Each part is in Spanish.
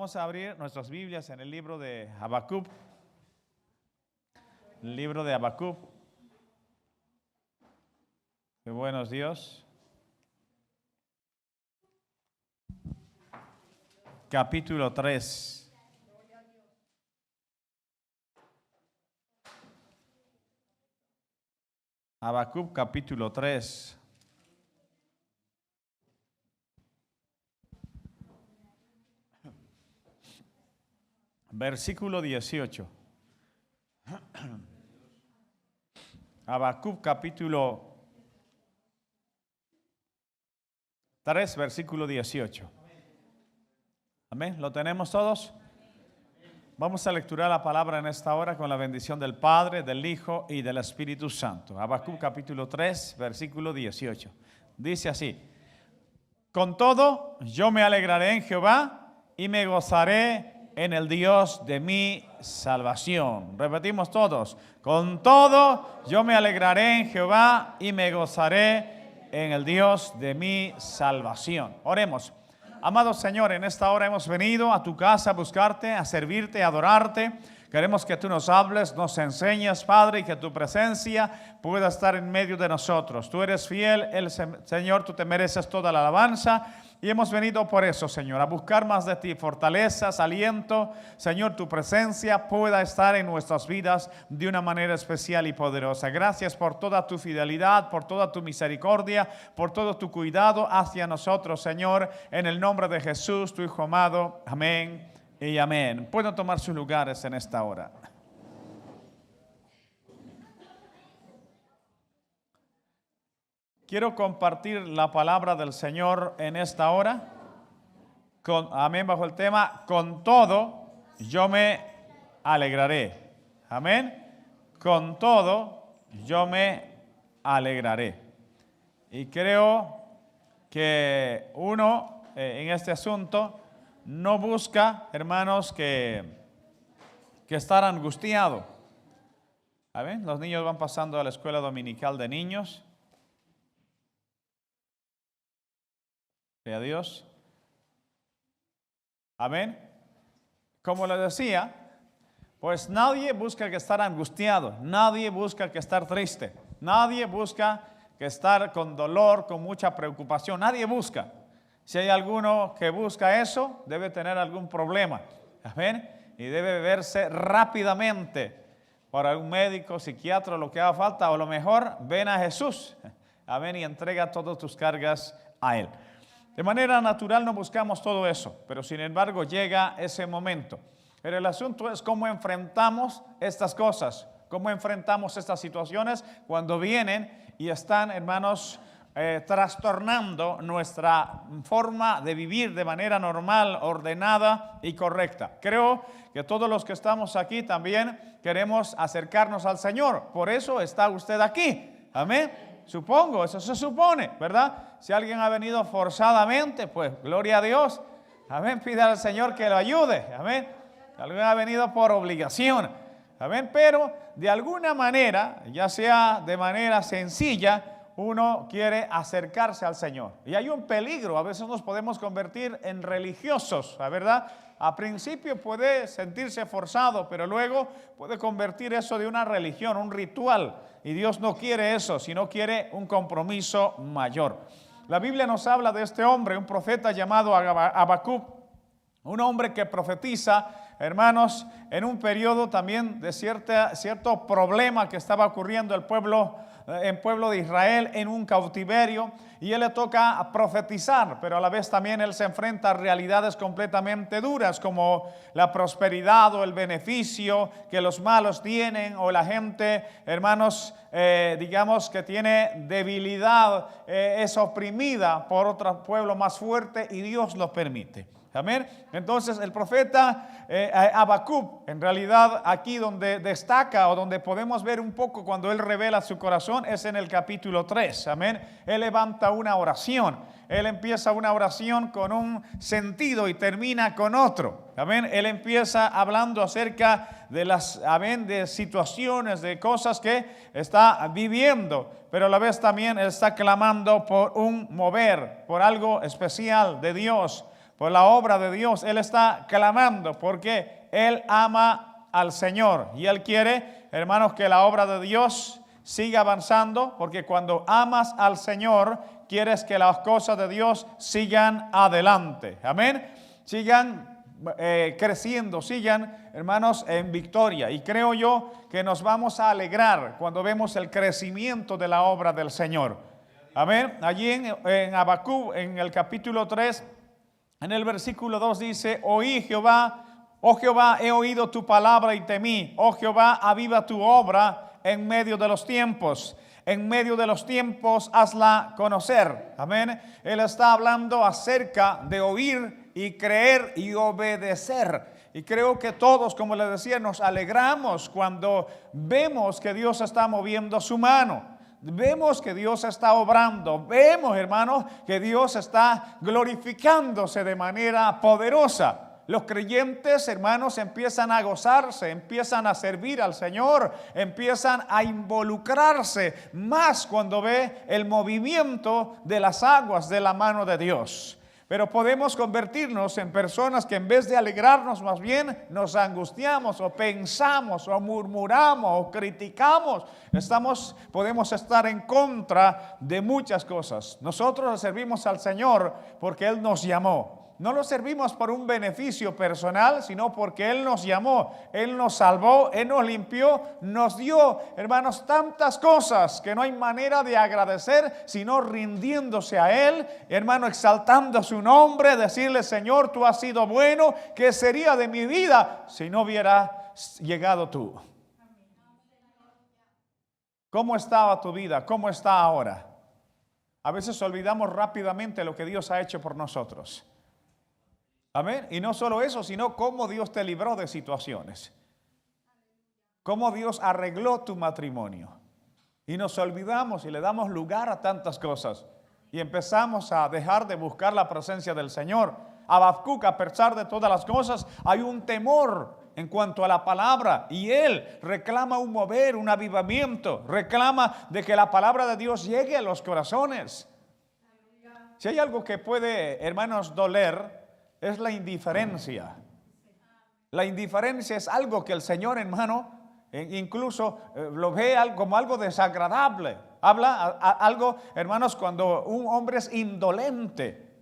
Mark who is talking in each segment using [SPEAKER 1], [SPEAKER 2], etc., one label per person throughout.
[SPEAKER 1] Vamos a abrir nuestras Biblias en el libro de Habacuc. El libro de Habacuc. Qué buenos Dios. Capítulo 3. Habacuc capítulo 3. Versículo 18. Habacuc capítulo 3, versículo 18. Amén. ¿Lo tenemos todos? Vamos a lecturar la palabra en esta hora con la bendición del Padre, del Hijo y del Espíritu Santo. Habacuc capítulo 3, versículo 18. Dice así: con todo, yo me alegraré en Jehová y me gozaré en el Dios de mi salvación. Repetimos todos. Con todo, yo me alegraré en Jehová y me gozaré en el Dios de mi salvación. Oremos. Amado Señor, en esta hora hemos venido a tu casa a buscarte, a servirte, a adorarte. Queremos que tú nos hables, nos enseñes, Padre, y que tu presencia pueda estar en medio de nosotros. Tú eres fiel, Señor, tú te mereces toda la alabanza. Y hemos venido por eso, Señor, a buscar más de ti, fortalezas, aliento. Señor, tu presencia pueda estar en nuestras vidas de una manera especial y poderosa. Gracias por toda tu fidelidad, por toda tu misericordia, por todo tu cuidado hacia nosotros, Señor. En el nombre de Jesús, tu Hijo amado. Amén y amén. Pueden tomar sus lugares en esta hora. Quiero compartir la palabra del Señor en esta hora. Amén, bajo el tema, con todo yo me alegraré. Amén. Con todo yo me alegraré. Y creo que uno en este asunto no busca, hermanos, que estar angustiado. Amén. Los niños van pasando a la escuela dominical de niños. A Dios. Amén. Como les decía, pues nadie busca que estar angustiado, nadie busca que estar triste, nadie busca que estar con dolor, con mucha preocupación, nadie busca. Si hay alguno que busca eso, debe tener algún problema. Amén. Y debe verse rápidamente por algún médico, psiquiatra, lo que haga falta, o a lo mejor ven a Jesús. Amén. Y entrega todas tus cargas a Él. De manera natural no buscamos todo eso, pero sin embargo llega ese momento. Pero el asunto es cómo enfrentamos estas cosas, cómo enfrentamos estas situaciones cuando vienen y están, hermanos, trastornando nuestra forma de vivir de manera normal, ordenada y correcta. Creo que todos los que estamos aquí también queremos acercarnos al Señor. Por eso está usted aquí. Amén. Supongo, eso se supone, ¿verdad? Si alguien ha venido forzadamente, pues gloria a Dios. Amén, pide al Señor que lo ayude. Amén. Alguien ha venido por obligación. Amén, pero de alguna manera, ya sea de manera sencilla, uno quiere acercarse al Señor. Y hay un peligro, a veces nos podemos convertir en religiosos, ¿verdad? A principio puede sentirse forzado, pero luego puede convertir eso de una religión, un ritual. Y Dios no quiere eso, sino quiere un compromiso mayor. La Biblia nos habla de este hombre, un profeta llamado Habacuc, un hombre que profetiza, hermanos, en un periodo también de cierto problema que estaba ocurriendo en pueblo de Israel en un cautiverio, y él le toca profetizar, pero a la vez también él se enfrenta a realidades completamente duras como la prosperidad o el beneficio que los malos tienen, o la gente, hermanos, digamos que tiene debilidad, es oprimida por otro pueblo más fuerte y Dios lo permite. Amén. Entonces el profeta Habacuc, en realidad aquí donde destaca o donde podemos ver un poco cuando él revela su corazón es en el capítulo 3. Amén. Él levanta una oración. Él empieza una oración con un sentido y termina con otro. Amén. Él empieza hablando acerca de de situaciones, de cosas que está viviendo, pero a la vez también él está clamando por un mover, por algo especial de Dios, por la obra de Dios. Él está clamando porque él ama al Señor. Y él quiere, hermanos, que la obra de Dios siga avanzando, porque cuando amas al Señor, quieres que las cosas de Dios sigan adelante. Amén. Sigan creciendo, sigan, hermanos, en victoria. Y creo yo que nos vamos a alegrar cuando vemos el crecimiento de la obra del Señor. Amén. Allí en Habacuc, en el capítulo 3, en el versículo 2 dice: Oí Jehová, oh Jehová, he oído tu palabra y temí. Oh Jehová, aviva tu obra en medio de los tiempos. En medio de los tiempos, hazla conocer. Amén. Él está hablando acerca de oír y creer y obedecer. Y creo que todos, como les decía, nos alegramos cuando vemos que Dios está moviendo su mano. Vemos que Dios está obrando. Vemos, hermanos, que Dios está glorificándose de manera poderosa. Los creyentes, hermanos, empiezan a gozarse, empiezan a servir al Señor, empiezan a involucrarse más cuando ve el movimiento de las aguas de la mano de Dios. Pero podemos convertirnos en personas que en vez de alegrarnos, más bien nos angustiamos o pensamos o murmuramos o criticamos. Podemos estar en contra de muchas cosas. Nosotros le servimos al Señor porque Él nos llamó. No lo servimos por un beneficio personal, sino porque Él nos llamó, Él nos salvó, Él nos limpió, nos dio, hermanos, tantas cosas que no hay manera de agradecer, sino rindiéndose a Él, hermano, exaltando su nombre, decirle: Señor, tú has sido bueno, ¿qué sería de mi vida si no hubiera llegado tú? ¿Cómo estaba tu vida? ¿Cómo está ahora? A veces olvidamos rápidamente lo que Dios ha hecho por nosotros. Amén. Y no solo eso, sino cómo Dios te libró de situaciones. Cómo Dios arregló tu matrimonio. Y nos olvidamos y le damos lugar a tantas cosas. Y empezamos a dejar de buscar la presencia del Señor. Habacuc, a pesar de todas las cosas, hay un temor en cuanto a la palabra. Y él reclama un mover, un avivamiento. Reclama de que la palabra de Dios llegue a los corazones. Si hay algo que puede, hermanos, doler, es la indiferencia. La indiferencia es algo que el Señor, hermano, incluso lo ve como algo desagradable. Habla algo, hermanos, cuando un hombre es indolente,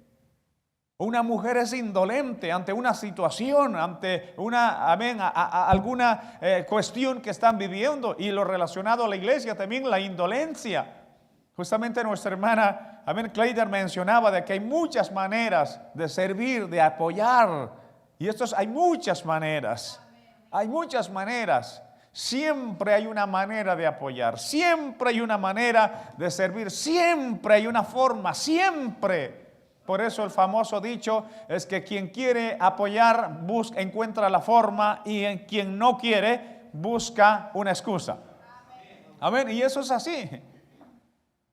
[SPEAKER 1] una mujer es indolente ante una situación, ante alguna cuestión que están viviendo, y lo relacionado a la iglesia también, la indolencia. Justamente nuestra hermana, Clayder, mencionaba de que hay muchas maneras de servir, de apoyar. Y hay muchas maneras. Hay muchas maneras. Siempre hay una manera de apoyar. Siempre hay una manera de servir. Siempre hay una forma. Siempre. Por eso el famoso dicho es que quien quiere apoyar encuentra la forma, y quien no quiere busca una excusa. Amén. Y eso es así.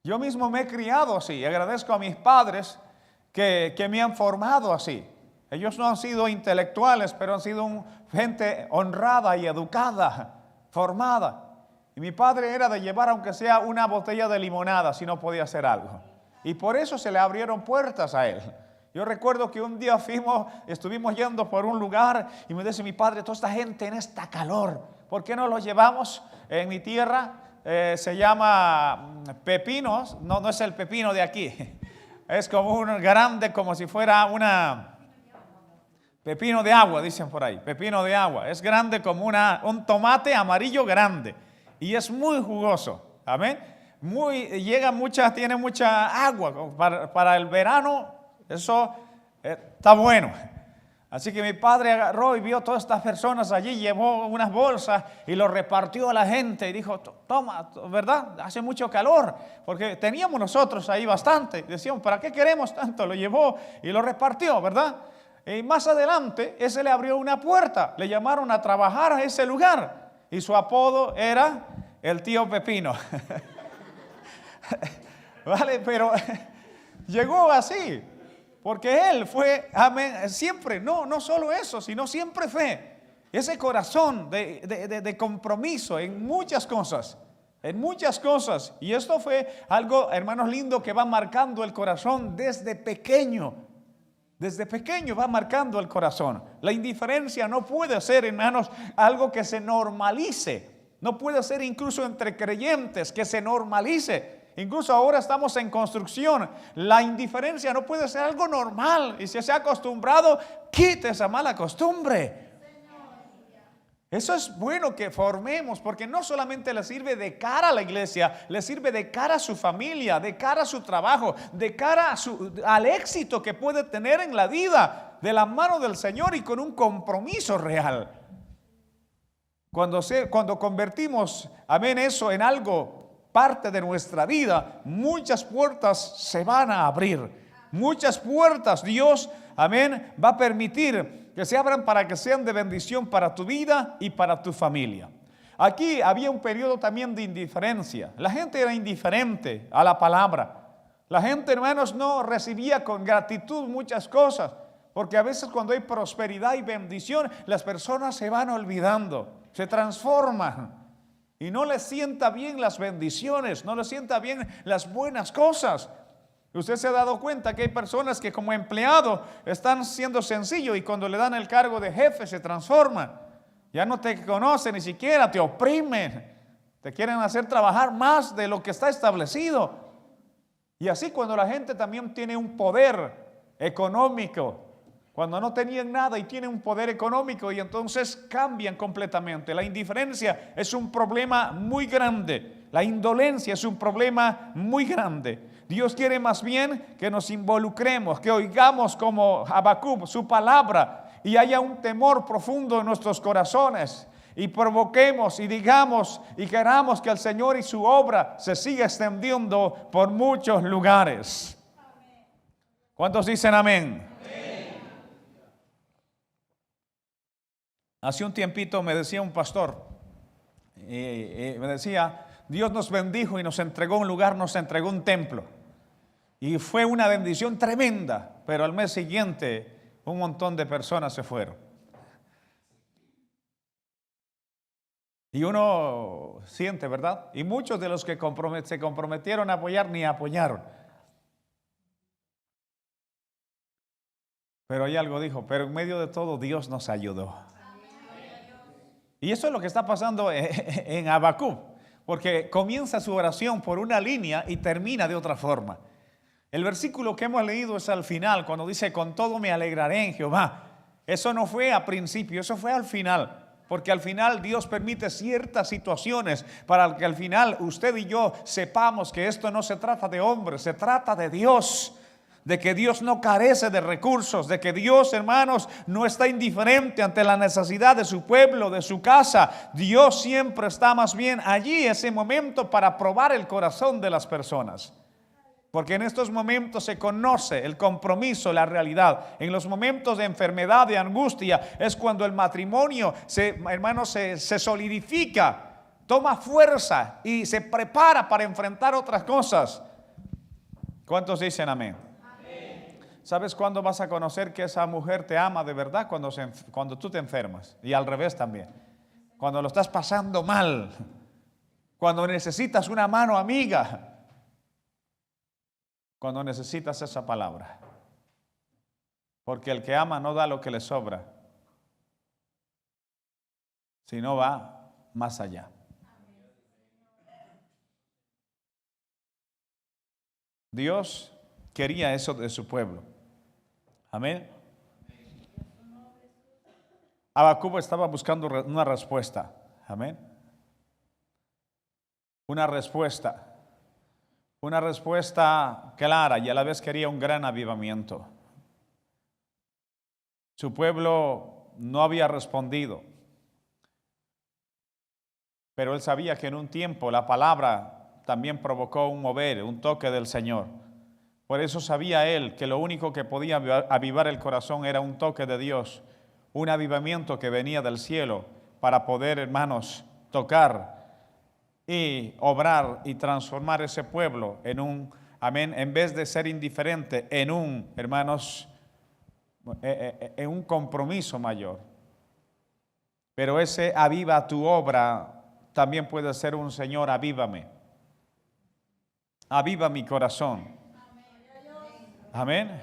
[SPEAKER 1] Yo mismo me he criado así. Agradezco a mis padres que me han formado así. Ellos no han sido intelectuales, pero han sido gente honrada y educada, formada. Y mi padre era de llevar aunque sea una botella de limonada si no podía hacer algo. Y por eso se le abrieron puertas a él. Yo recuerdo que un día estuvimos yendo por un lugar y me dice mi padre: toda esta gente en esta calor, ¿por qué no los llevamos? En mi tierra se llama pepinos. No es el pepino de aquí. Es como un grande, como si fuera pepino de agua, dicen por ahí. Pepino de agua. Es grande como un tomate amarillo grande. Y es muy jugoso. Amén. Tiene mucha agua. Para el verano, eso está bueno. Así que mi padre agarró y vio todas estas personas allí, llevó unas bolsas y lo repartió a la gente y dijo: toma, ¿verdad? Hace mucho calor, porque teníamos nosotros ahí bastante. Decíamos: ¿para qué queremos tanto? Lo llevó y lo repartió, ¿verdad? Y más adelante, ese le abrió una puerta, le llamaron a trabajar a ese lugar y su apodo era el tío Pepino. Vale, pero llegó así. Porque él fue, amén, siempre, no solo eso, sino siempre fe. Ese corazón de compromiso en muchas cosas. Y esto fue algo, hermanos, lindo, que va marcando el corazón desde pequeño. Desde pequeño va marcando el corazón. La indiferencia no puede ser, hermanos, algo que se normalice. No puede ser incluso entre creyentes que se normalice. Incluso ahora estamos en construcción. La indiferencia no puede ser algo normal. Y si se ha acostumbrado, quite esa mala costumbre. Eso es bueno que formemos, porque no solamente le sirve de cara a la iglesia, le sirve de cara a su familia, de cara a su trabajo, de cara al éxito que puede tener en la vida, de la mano del Señor y con un compromiso real. Cuando convertimos, amén, eso en algo parte de nuestra vida, muchas puertas se van a abrir. Muchas puertas Dios, amén, va a permitir que se abran para que sean de bendición para tu vida y para tu familia. Aquí había un periodo también de indiferencia. La gente era indiferente a la palabra. La gente, hermanos, no recibía con gratitud muchas cosas, porque a veces cuando hay prosperidad y bendición, las personas se van olvidando, se transforman y no les sienta bien las bendiciones, no les sienta bien las buenas cosas. Usted se ha dado cuenta que hay personas que como empleado están siendo sencillos y cuando le dan el cargo de jefe se transforman. Ya no te conocen ni siquiera, te oprimen, te quieren hacer trabajar más de lo que está establecido. Y así cuando la gente también tiene un poder económico, cuando no tenían nada y tienen un poder económico y entonces cambian completamente. La indiferencia es un problema muy grande, la indolencia es un problema muy grande. Dios quiere más bien que nos involucremos, que oigamos como Habacuc su palabra y haya un temor profundo en nuestros corazones y provoquemos y digamos y queramos que el Señor y su obra se siga extendiendo por muchos lugares. ¿Cuántos dicen amén? Hace un tiempito me decía un pastor, me decía, Dios nos bendijo y nos entregó un lugar, nos entregó un templo. Y fue una bendición tremenda, pero al mes siguiente un montón de personas se fueron. Y uno siente, ¿verdad? Y muchos de los que se comprometieron a apoyar ni apoyaron. Pero hay algo dijo, pero en medio de todo Dios nos ayudó. Y eso es lo que está pasando en Habacuc, porque comienza su oración por una línea y termina de otra forma. El versículo que hemos leído es al final, cuando dice, con todo me alegraré en Jehová. Eso no fue a principio, eso fue al final. Porque al final Dios permite ciertas situaciones para que al final usted y yo sepamos que esto no se trata de hombres, se trata de Dios. De que Dios no carece de recursos, de que Dios, hermanos, no está indiferente ante la necesidad de su pueblo, de su casa. Dios siempre está más bien allí, ese momento, para probar el corazón de las personas. Porque en estos momentos se conoce el compromiso, la realidad. En los momentos de enfermedad, de angustia, es cuando el matrimonio, hermanos, se solidifica, toma fuerza y se prepara para enfrentar otras cosas. ¿Cuántos dicen amén? ¿Sabes cuándo vas a conocer que esa mujer te ama de verdad? Cuando tú te enfermas. Y al revés también. Cuando lo estás pasando mal. Cuando necesitas una mano amiga. Cuando necesitas esa palabra. Porque el que ama no da lo que le sobra, sino va más allá. Dios quería eso de su pueblo. Amén. Habacuc estaba buscando una respuesta. Amén. Una respuesta clara y a la vez quería un gran avivamiento. Su pueblo no había respondido, pero él sabía que en un tiempo la palabra también provocó un mover, un toque del Señor. Por eso sabía él que lo único que podía avivar el corazón era un toque de Dios, un avivamiento que venía del cielo para poder, hermanos, tocar y obrar y transformar ese pueblo en un, amén, en vez de ser indiferente, en un, hermanos, en un compromiso mayor. Pero ese aviva tu obra también puede ser un Señor, avívame. Aviva mi corazón. Amén.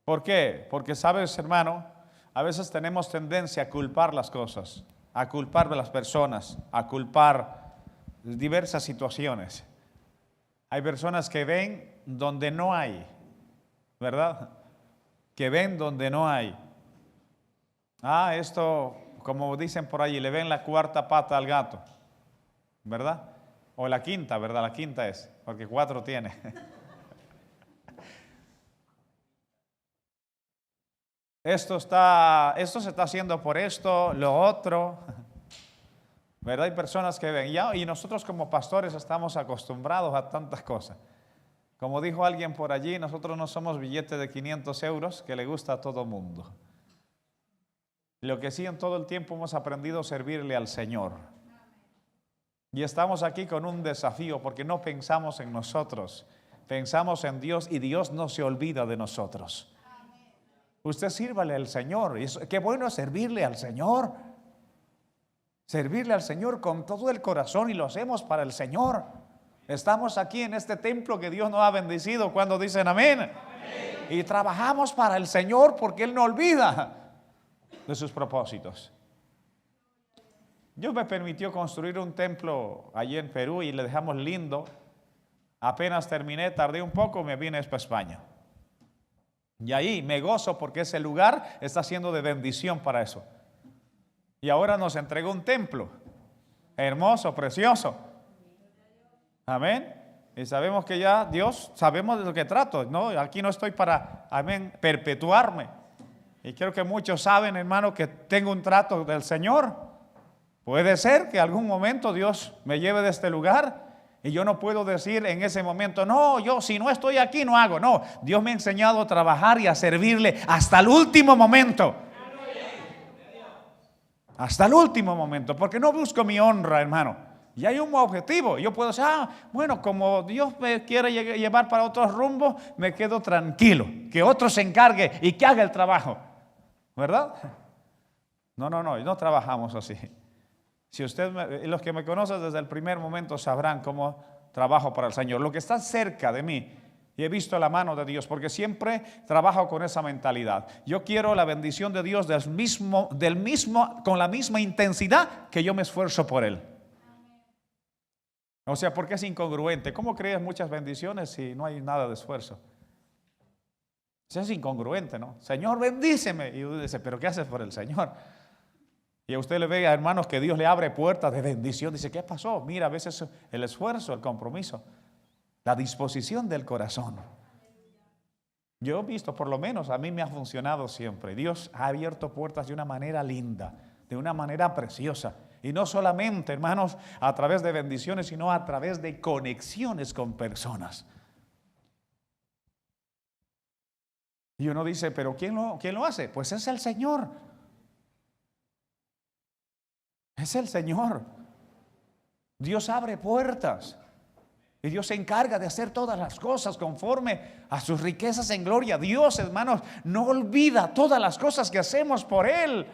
[SPEAKER 1] ¿Por qué? Porque sabes, hermano, a veces tenemos tendencia a culpar las cosas, a culpar a las personas, a culpar diversas situaciones. Hay personas que ven donde no hay, ¿verdad? Que ven donde no hay. Esto, como dicen por allí, le ven la cuarta pata al gato, ¿verdad? O la quinta, ¿verdad? La quinta es, porque 4 tiene. Esto se está haciendo por esto, lo otro, ¿verdad? Hay personas que ven, y nosotros como pastores estamos acostumbrados a tantas cosas. Como dijo alguien por allí, nosotros no somos billetes de 500 euros que le gusta a todo mundo. Lo que sí, en todo el tiempo hemos aprendido a servirle al Señor. Y estamos aquí con un desafío porque no pensamos en nosotros, pensamos en Dios y Dios no se olvida de nosotros. Usted sírvale al Señor. Qué bueno servirle al Señor. Servirle al Señor con todo el corazón y lo hacemos para el Señor. Estamos aquí en este templo que Dios nos ha bendecido. Cuando dicen amén. Amén. Y trabajamos para el Señor porque Él no olvida de sus propósitos. Dios me permitió construir un templo allí en Perú y le dejamos lindo. Apenas terminé, tardé un poco, me vine para España. Y ahí me gozo porque ese lugar está siendo de bendición para eso. Y ahora nos entregó un templo hermoso, precioso. Amén. Y sabemos que ya Dios, sabemos de lo que trato. No, aquí no estoy para, amén, perpetuarme. Y creo que muchos saben, hermano, que tengo un trato del Señor. Puede ser que algún momento Dios me lleve de este lugar. Y yo no puedo decir en ese momento, no, yo si no estoy aquí no hago. No, Dios me ha enseñado a trabajar y a servirle hasta el último momento. Hasta el último momento, porque no busco mi honra, hermano. Y hay un objetivo. Yo puedo decir, bueno, como Dios me quiere llevar para otros rumbos, me quedo tranquilo. Que otro se encargue y que haga el trabajo. ¿Verdad? No trabajamos así. Si los que me conocen desde el primer momento sabrán cómo trabajo para el Señor. Lo que está cerca de mí, y he visto la mano de Dios, porque siempre trabajo con esa mentalidad. Yo quiero la bendición de Dios con la misma intensidad que yo me esfuerzo por Él. O sea, porque es incongruente. ¿Cómo crees muchas bendiciones si no hay nada de esfuerzo? Eso es incongruente, ¿no? Señor, bendíceme. Y uno dice, ¿pero qué haces por el Señor? Y a usted le ve a hermanos que Dios le abre puertas de bendición. Dice, ¿qué pasó? Mira, a veces el esfuerzo, el compromiso, la disposición del corazón. Yo he visto, por lo menos a mí me ha funcionado siempre. Dios ha abierto puertas de una manera linda, de una manera preciosa. Y no solamente, hermanos, a través de bendiciones, sino a través de conexiones con personas. Y uno dice, ¿pero quién lo hace? Pues es el Señor. Es el Señor. Dios abre puertas. Y Dios se encarga de hacer todas las cosas conforme a sus riquezas en gloria. Dios, hermanos, no olvida todas las cosas que hacemos por Él.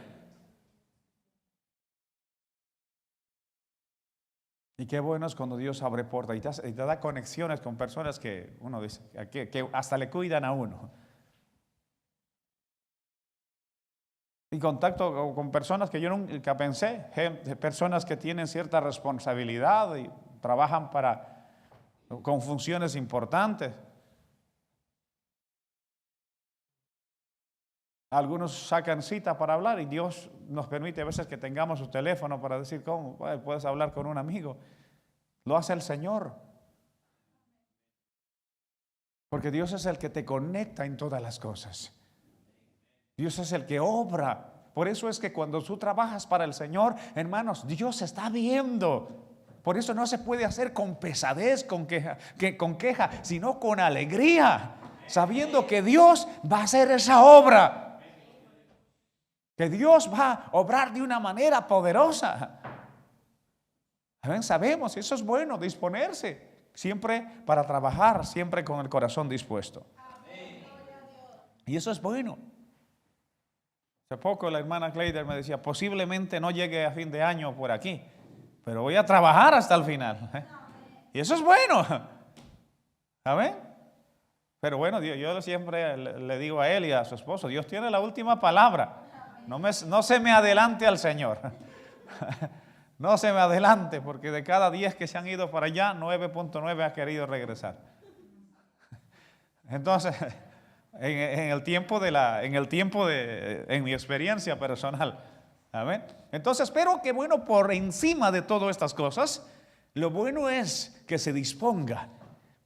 [SPEAKER 1] Y qué bueno es cuando Dios abre puertas y te da conexiones con personas que uno dice, que hasta le cuidan a uno. Y contacto con personas que yo nunca pensé, personas que tienen cierta responsabilidad y trabajan con funciones importantes. Algunos sacan cita para hablar y Dios nos permite a veces que tengamos su teléfono para decir, ¿cómo puedes hablar con un amigo? Lo hace el Señor. Porque Dios es el que te conecta en todas las cosas. Dios es el que obra. Por eso es que cuando tú trabajas para el Señor, hermanos, Dios está viendo. Por eso no se puede hacer con pesadez, con queja, sino con alegría, sabiendo que Dios va a hacer esa obra. Que Dios va a obrar de una manera poderosa. Sabemos, eso es bueno, disponerse siempre para trabajar, siempre con el corazón dispuesto. Y eso es bueno. Hace poco la hermana Kleider me decía, posiblemente no llegue a fin de año por aquí, pero voy a trabajar hasta el final. Y eso es bueno. ¿Amén? Pero bueno, yo siempre le digo a él y a su esposo, Dios tiene la última palabra. No se me adelante al Señor. No se me adelante, porque de cada 10 que se han ido para allá, 9.9 ha querido regresar. Entonces, en mi experiencia personal. Amén. Entonces, espero que bueno, por encima de todas estas cosas, lo bueno es que se disponga,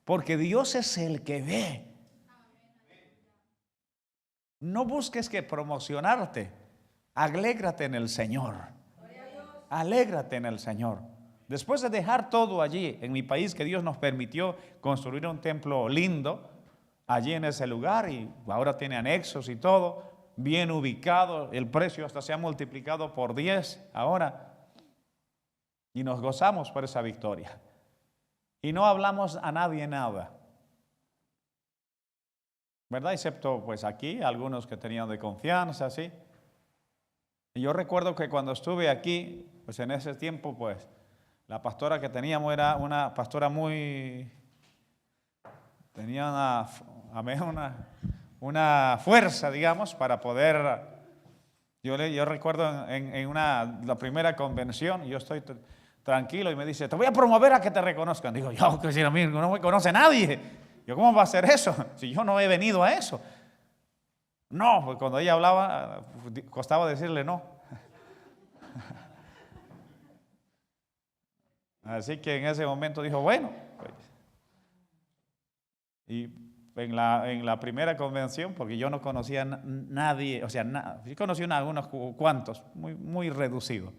[SPEAKER 1] porque Dios es el que ve. No busques que promocionarte, alégrate en el Señor. Alégrate en el Señor. Después de dejar todo allí, en mi país, que Dios nos permitió construir un templo lindo, allí en ese lugar, y ahora tiene anexos y todo, bien ubicado, el precio hasta se ha multiplicado por 10 ahora, y nos gozamos por esa victoria. Y no hablamos a nadie nada, ¿verdad? Excepto pues aquí, algunos que tenían de confianza, ¿sí? Y yo recuerdo que cuando estuve aquí, pues en ese tiempo, pues, la pastora que teníamos era una pastora tenía una fuerza, digamos, para poder. Yo recuerdo en la primera convención, yo estoy tranquilo y me dice, te voy a promover a que te reconozcan. Digo, yo, que si a mí no me conoce nadie. Yo, ¿cómo va a hacer eso? Si yo no he venido a eso. No, pues cuando ella hablaba, costaba decirle no. Así que en ese momento dijo, bueno, pues. Y en la primera convención, porque yo no conocía a nadie, o sea, sí conocí a unos cuantos, muy, muy reducido.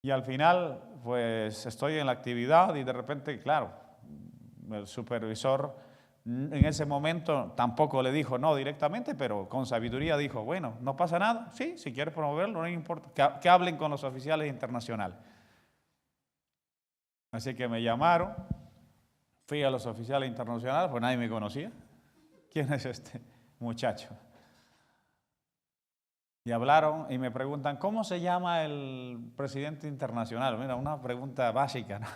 [SPEAKER 1] Y al final, pues estoy en la actividad y de repente, claro, el supervisor en ese momento tampoco le dijo no directamente, pero con sabiduría dijo, bueno, no pasa nada, sí, si quieres promoverlo, no importa, que hablen con los oficiales internacionales. Así que me llamaron, fui a los oficiales internacionales, pues nadie me conocía. ¿Quién es este muchacho? Y hablaron y me preguntan, ¿cómo se llama el presidente internacional? Mira, una pregunta básica, ¿no?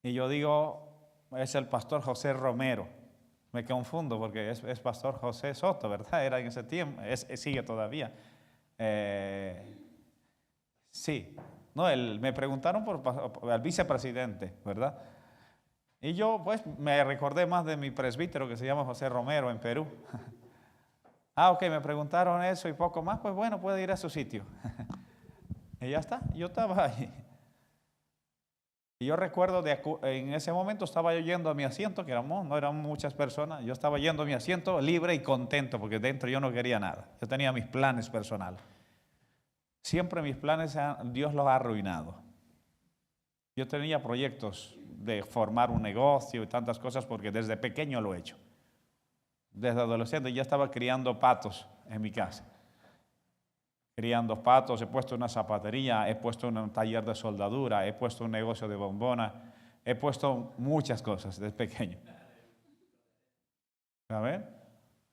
[SPEAKER 1] Y yo digo, es el pastor José Romero. Me confundo porque es pastor José Soto, ¿verdad? Era en ese tiempo, sigue todavía. Sí, no, me preguntaron por el vicepresidente, ¿verdad? Y yo pues me recordé más de mi presbítero que se llama José Romero en Perú. Ok, me preguntaron eso y poco más, pues bueno, puede ir a su sitio. Y ya está, yo estaba ahí. Y yo recuerdo, en ese momento estaba yo yendo a mi asiento, que no eran muchas personas, yo estaba yendo a mi asiento libre y contento, porque dentro yo no quería nada. Yo tenía mis planes personales. Siempre mis planes Dios los ha arruinado. Yo tenía proyectos de formar un negocio y tantas cosas, porque desde pequeño lo he hecho. Desde adolescente ya estaba criando patos en mi casa. Criando patos, he puesto una zapatería, he puesto un taller de soldadura, he puesto un negocio de bombona, he puesto muchas cosas desde pequeño. ¿Saben?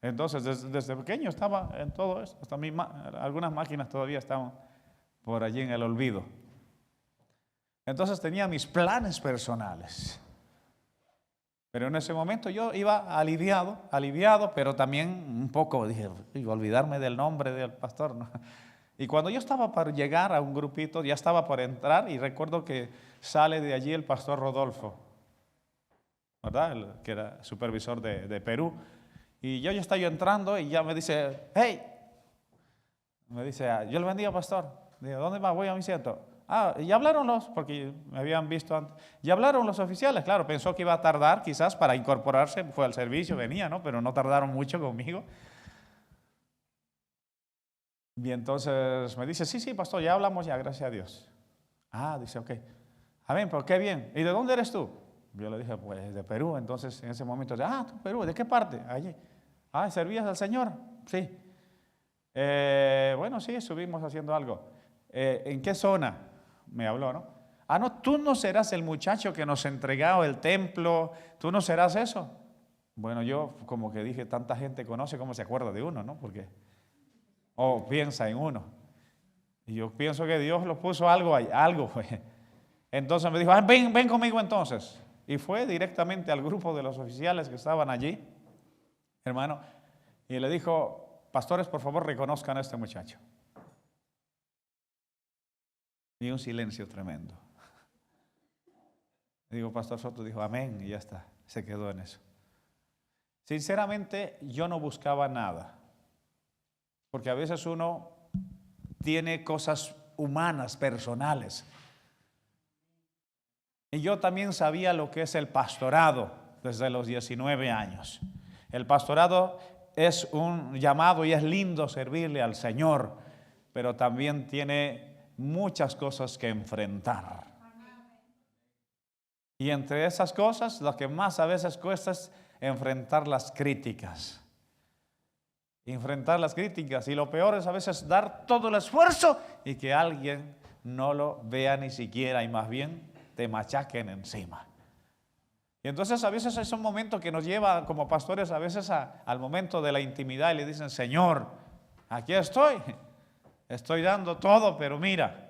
[SPEAKER 1] Entonces, desde pequeño estaba en todo eso. Hasta algunas máquinas todavía estaban por allí en el olvido. Entonces tenía mis planes personales. Pero en ese momento yo iba aliviado, pero también un poco dije, olvidarme del nombre del pastor, ¿no? Y cuando yo estaba para llegar a un grupito, ya estaba por entrar y recuerdo que sale de allí el pastor Rodolfo, ¿verdad? Que era supervisor de Perú. Y yo ya estaba entrando y ya me dice, hey, me dice, yo le bendiga, pastor. Digo, ¿dónde va? Voy a mi asiento. Ya hablaron porque me habían visto antes. Ya hablaron los oficiales, claro, pensó que iba a tardar quizás para incorporarse, fue al servicio, venía, ¿no? Pero no tardaron mucho conmigo. Y entonces me dice, sí, pastor, ya hablamos ya, gracias a Dios. Dice, ok. Amén, pero qué bien. ¿Y de dónde eres tú? Yo le dije, pues de Perú. Entonces en ese momento, tú Perú, ¿de qué parte? Allí. ¿Servías al Señor? Sí. Bueno, sí, estuvimos haciendo algo. ¿En qué zona? Me habló, ¿no? No, tú no serás el muchacho que nos entregó el templo, tú no serás eso. Bueno, yo como que dije, tanta gente conoce, ¿cómo se acuerda de uno, no? Porque piensa en uno. Y yo pienso que Dios lo puso algo ahí, algo fue. Entonces me dijo, ven conmigo entonces. Y fue directamente al grupo de los oficiales que estaban allí, hermano, y le dijo: pastores, por favor, reconozcan a este muchacho. Y un silencio tremendo. Digo, Pastor Soto dijo amén y ya está, se quedó en eso. Sinceramente, yo no buscaba nada, porque a veces uno tiene cosas humanas, personales. Y yo también sabía lo que es el pastorado desde los 19 años. El pastorado es un llamado y es lindo servirle al Señor, pero también tiene muchas cosas que enfrentar. Y entre esas cosas, lo que más a veces cuesta es enfrentar las críticas. Enfrentar las críticas. Y lo peor es a veces dar todo el esfuerzo y que alguien no lo vea ni siquiera y más bien te machaquen encima. Y entonces a veces es un momento que nos lleva como pastores a veces al momento de la intimidad y le dicen: Señor, aquí estoy dando todo, pero mira.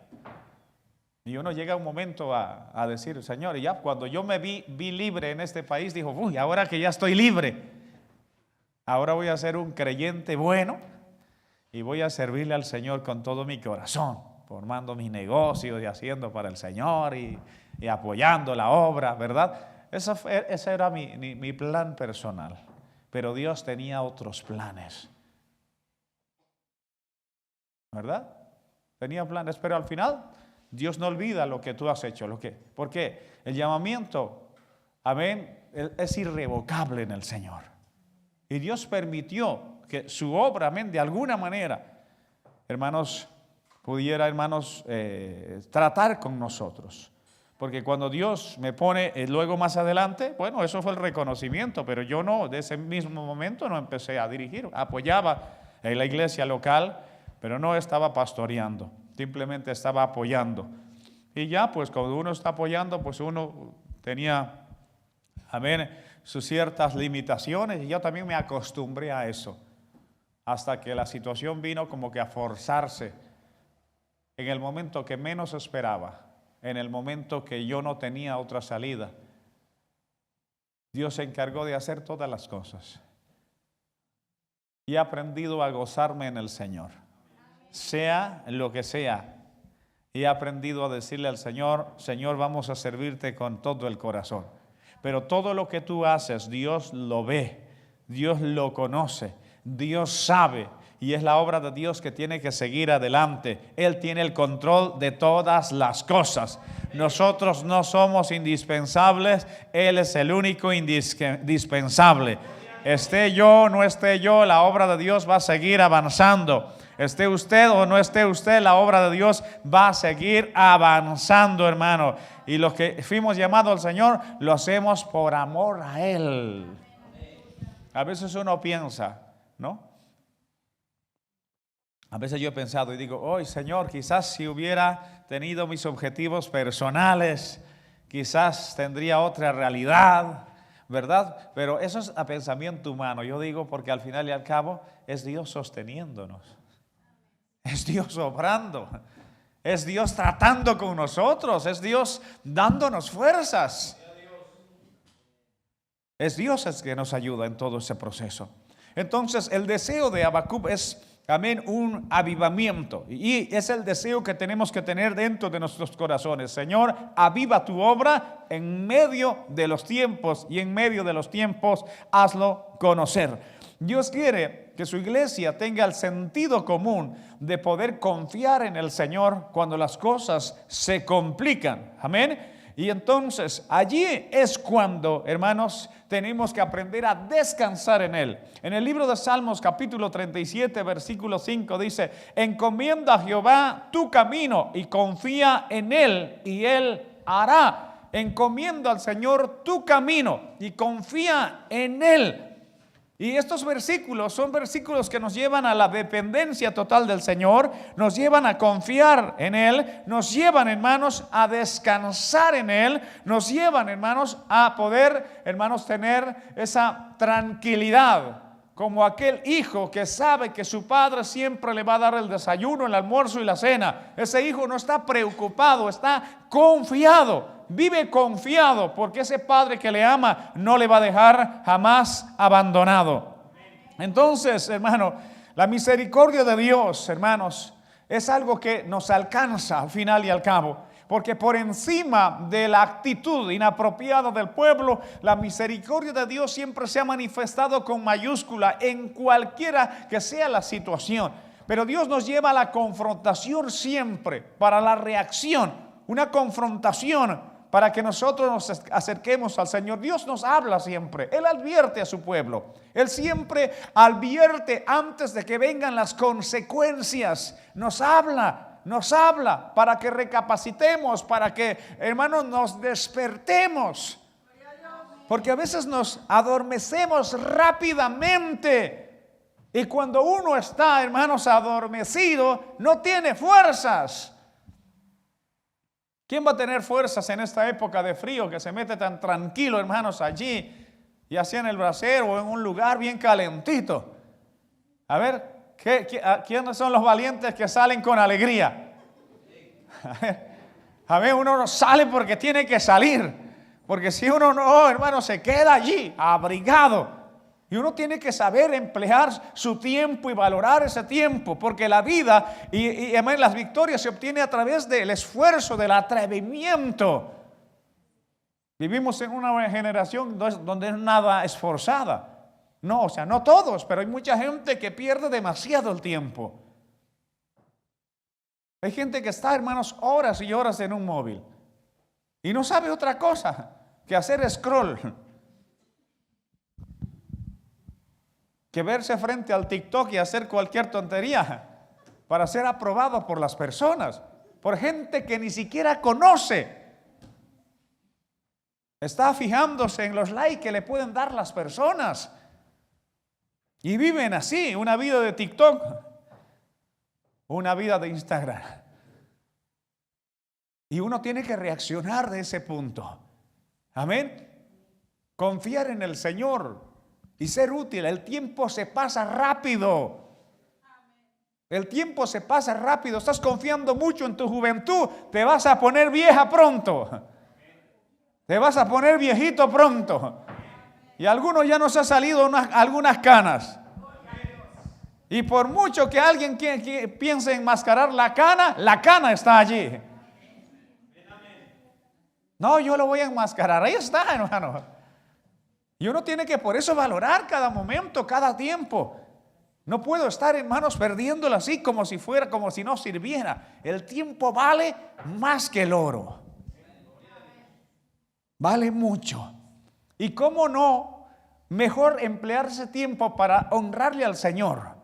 [SPEAKER 1] Y uno llega a un momento a decir: Señor, y ya cuando yo me vi libre en este país, dijo: uy, ahora que ya estoy libre, ahora voy a ser un creyente bueno y voy a servirle al Señor con todo mi corazón, formando mis negocios y haciendo para el Señor y apoyando la obra, ¿verdad? Ese era mi plan personal. Pero Dios tenía otros planes, ¿verdad? Tenía planes, pero al final Dios no olvida lo que tú has hecho. Porque el llamamiento, amén, es irrevocable en el Señor. Y Dios permitió que su obra, amén, de alguna manera, hermanos, pudiera, tratar con nosotros. Porque cuando Dios me pone luego más adelante, bueno, eso fue el reconocimiento, pero yo no, de ese mismo momento no empecé a dirigir. Apoyaba en la iglesia local, pero no estaba pastoreando. Simplemente estaba apoyando. Y ya, pues cuando uno está apoyando, pues uno tenía, amén, sus ciertas limitaciones. Y yo también me acostumbré a eso. Hasta que la situación vino como que a forzarse. En el momento que menos esperaba. En el momento que yo no tenía otra salida. Dios se encargó de hacer todas las cosas. Y he aprendido a gozarme en el Señor. Sea lo que sea, y he aprendido a decirle al Señor: Señor, vamos a servirte con todo el corazón. Pero todo lo que tú haces, Dios lo ve, Dios lo conoce, Dios sabe, y es la obra de Dios que tiene que seguir adelante. Él tiene el control de todas las cosas. Nosotros no somos indispensables, Él es el único indispensable. Esté yo, no esté yo, la obra de Dios va a seguir avanzando. Esté usted o no esté usted, la obra de Dios va a seguir avanzando, hermano. Y los que fuimos llamados al Señor, lo hacemos por amor a Él. A veces uno piensa, ¿no? A veces yo he pensado y digo: hoy, Señor, quizás si hubiera tenido mis objetivos personales, quizás tendría otra realidad, ¿verdad? Pero eso es a pensamiento humano. Yo digo porque al final y al cabo es Dios sosteniéndonos. Es Dios obrando, es Dios tratando con nosotros, es Dios dándonos fuerzas. Es Dios el que nos ayuda en todo ese proceso. Entonces el deseo de Habacuc es, amén, un avivamiento. Y es el deseo que tenemos que tener dentro de nuestros corazones. Señor, aviva tu obra en medio de los tiempos, y en medio de los tiempos hazlo conocer. Dios quiere que su iglesia tenga el sentido común de poder confiar en el Señor cuando las cosas se complican. Amén. Y entonces allí es cuando, hermanos, tenemos que aprender a descansar en Él. En el libro de Salmos capítulo 37 versículo 5 dice: encomienda a Jehová tu camino y confía en Él y Él hará. Encomienda al Señor tu camino y confía en Él. Y estos versículos son versículos que nos llevan a la dependencia total del Señor, nos llevan a confiar en Él, nos llevan, hermanos, a descansar en Él, nos llevan, hermanos, a poder, hermanos, tener esa tranquilidad como aquel hijo que sabe que su padre siempre le va a dar el desayuno, el almuerzo y la cena. Ese hijo no está preocupado, está confiado, vive confiado, porque ese padre que le ama no le va a dejar jamás abandonado. Entonces, hermano, la misericordia de Dios, hermanos, es algo que nos alcanza al final y al cabo. Porque por encima de la actitud inapropiada del pueblo, la misericordia de Dios siempre se ha manifestado con mayúscula en cualquiera que sea la situación. Pero Dios nos lleva a la confrontación siempre para la reacción, una confrontación para que nosotros nos acerquemos al Señor. Dios nos habla siempre, Él advierte a su pueblo. Él siempre advierte antes de que vengan las consecuencias. Nos habla para que recapacitemos, para que, hermanos, nos despertemos. Porque a veces nos adormecemos rápidamente. Y cuando uno está, hermanos, adormecido, no tiene fuerzas. ¿Quién va a tener fuerzas en esta época de frío que se mete tan tranquilo, hermanos, allí y así en el brasero o en un lugar bien calentito? A ver, ¿quiénes son los valientes que salen con alegría? A ver, uno no sale porque tiene que salir. Porque si uno no, hermano, se queda allí, abrigado. Y uno tiene que saber emplear su tiempo y valorar ese tiempo. Porque la vida y además las victorias se obtienen a través del esfuerzo, del atrevimiento. Vivimos en una generación donde nada es forzada. No, o sea, no todos, pero hay mucha gente que pierde demasiado el tiempo. Hay gente que está, hermanos, horas y horas en un móvil y no sabe otra cosa que hacer scroll, que verse frente al TikTok y hacer cualquier tontería para ser aprobado por las personas, por gente que ni siquiera conoce. Está fijándose en los likes que le pueden dar las personas. Y viven así, una vida de TikTok, una vida de Instagram. Y uno tiene que reaccionar de ese punto. Amén. Confiar en el Señor y ser útil. El tiempo se pasa rápido. El tiempo se pasa rápido. Estás confiando mucho en tu juventud. Te vas a poner vieja pronto. Te vas a poner viejito pronto. Y a algunos ya nos ha salido algunas canas. Y por mucho que alguien piense enmascarar la cana está allí. No, yo lo voy a enmascarar. Ahí está, hermano. Y uno tiene que por eso valorar cada momento, cada tiempo. No puedo estar, hermanos, perdiéndolo así como si no sirviera. El tiempo vale más que el oro. Vale mucho. Y cómo no, mejor emplear ese tiempo para honrarle al Señor,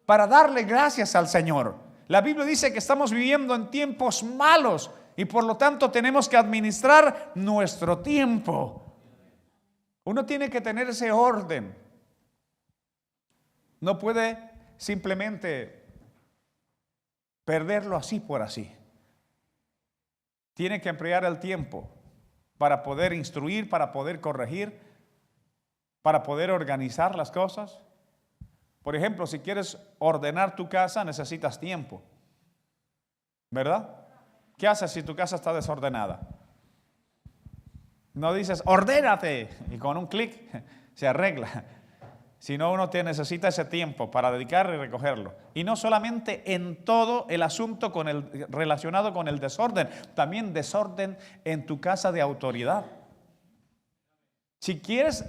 [SPEAKER 1] para darle gracias al Señor. La Biblia dice que estamos viviendo en tiempos malos y por lo tanto tenemos que administrar nuestro tiempo. Uno tiene que tener ese orden. No puede simplemente perderlo así por así. Tiene que emplear el tiempo para poder instruir, para poder corregir, para poder organizar las cosas. Por ejemplo, si quieres ordenar tu casa, necesitas tiempo, ¿verdad? ¿Qué haces si tu casa está desordenada? No dices, ordénate, y con un clic se arregla. Sino uno necesita ese tiempo para dedicar y recogerlo. Y no solamente en todo el asunto relacionado con el desorden, también desorden en tu casa de autoridad. Si quieres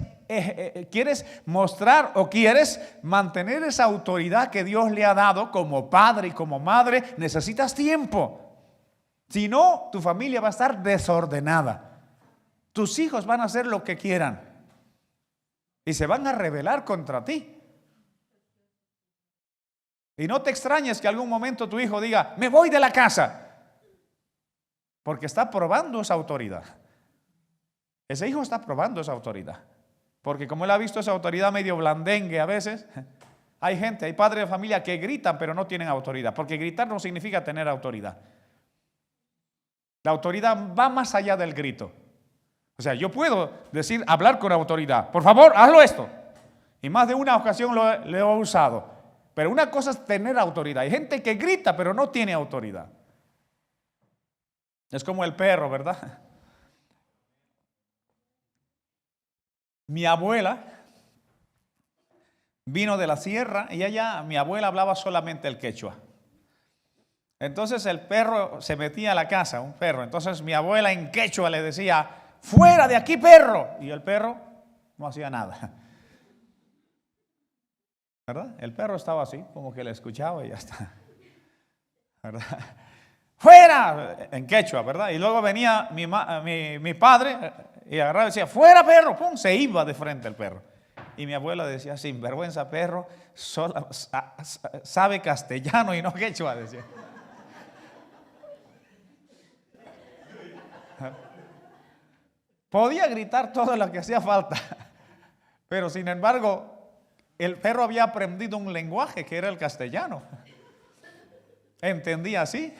[SPEAKER 1] mostrar o quieres mantener esa autoridad que Dios le ha dado como padre y como madre, necesitas tiempo. Si no, tu familia va a estar desordenada. Tus hijos van a hacer lo que quieran. Y se van a rebelar contra ti. Y no te extrañes que algún momento tu hijo diga, me voy de la casa. Porque está probando esa autoridad. Ese hijo está probando esa autoridad. Porque como él ha visto esa autoridad medio blandengue a veces, hay padres de familia que gritan pero no tienen autoridad. Porque gritar no significa tener autoridad. La autoridad va más allá del grito. O sea, yo puedo hablar con autoridad. Por favor, hazlo esto. Y más de una ocasión lo he usado. Pero una cosa es tener autoridad. Hay gente que grita, pero no tiene autoridad. Es como el perro, ¿verdad? Mi abuela vino de la sierra y mi abuela hablaba solamente el quechua. Entonces el perro se metía a la casa, un perro. Entonces mi abuela en quechua le decía, ¡fuera de aquí, perro! Y el perro no hacía nada. ¿Verdad? El perro estaba así, como que le escuchaba y ya está. ¿Verdad? ¡Fuera! En quechua, ¿verdad? Y luego venía mi padre y agarraba y decía, ¡fuera, perro! ¡Pum! Se iba de frente el perro. Y mi abuela decía, sinvergüenza perro, sabe castellano y no quechua, decía. Podía gritar todo lo que hacía falta, pero sin embargo, el perro había aprendido un lenguaje que era el castellano. Entendía así,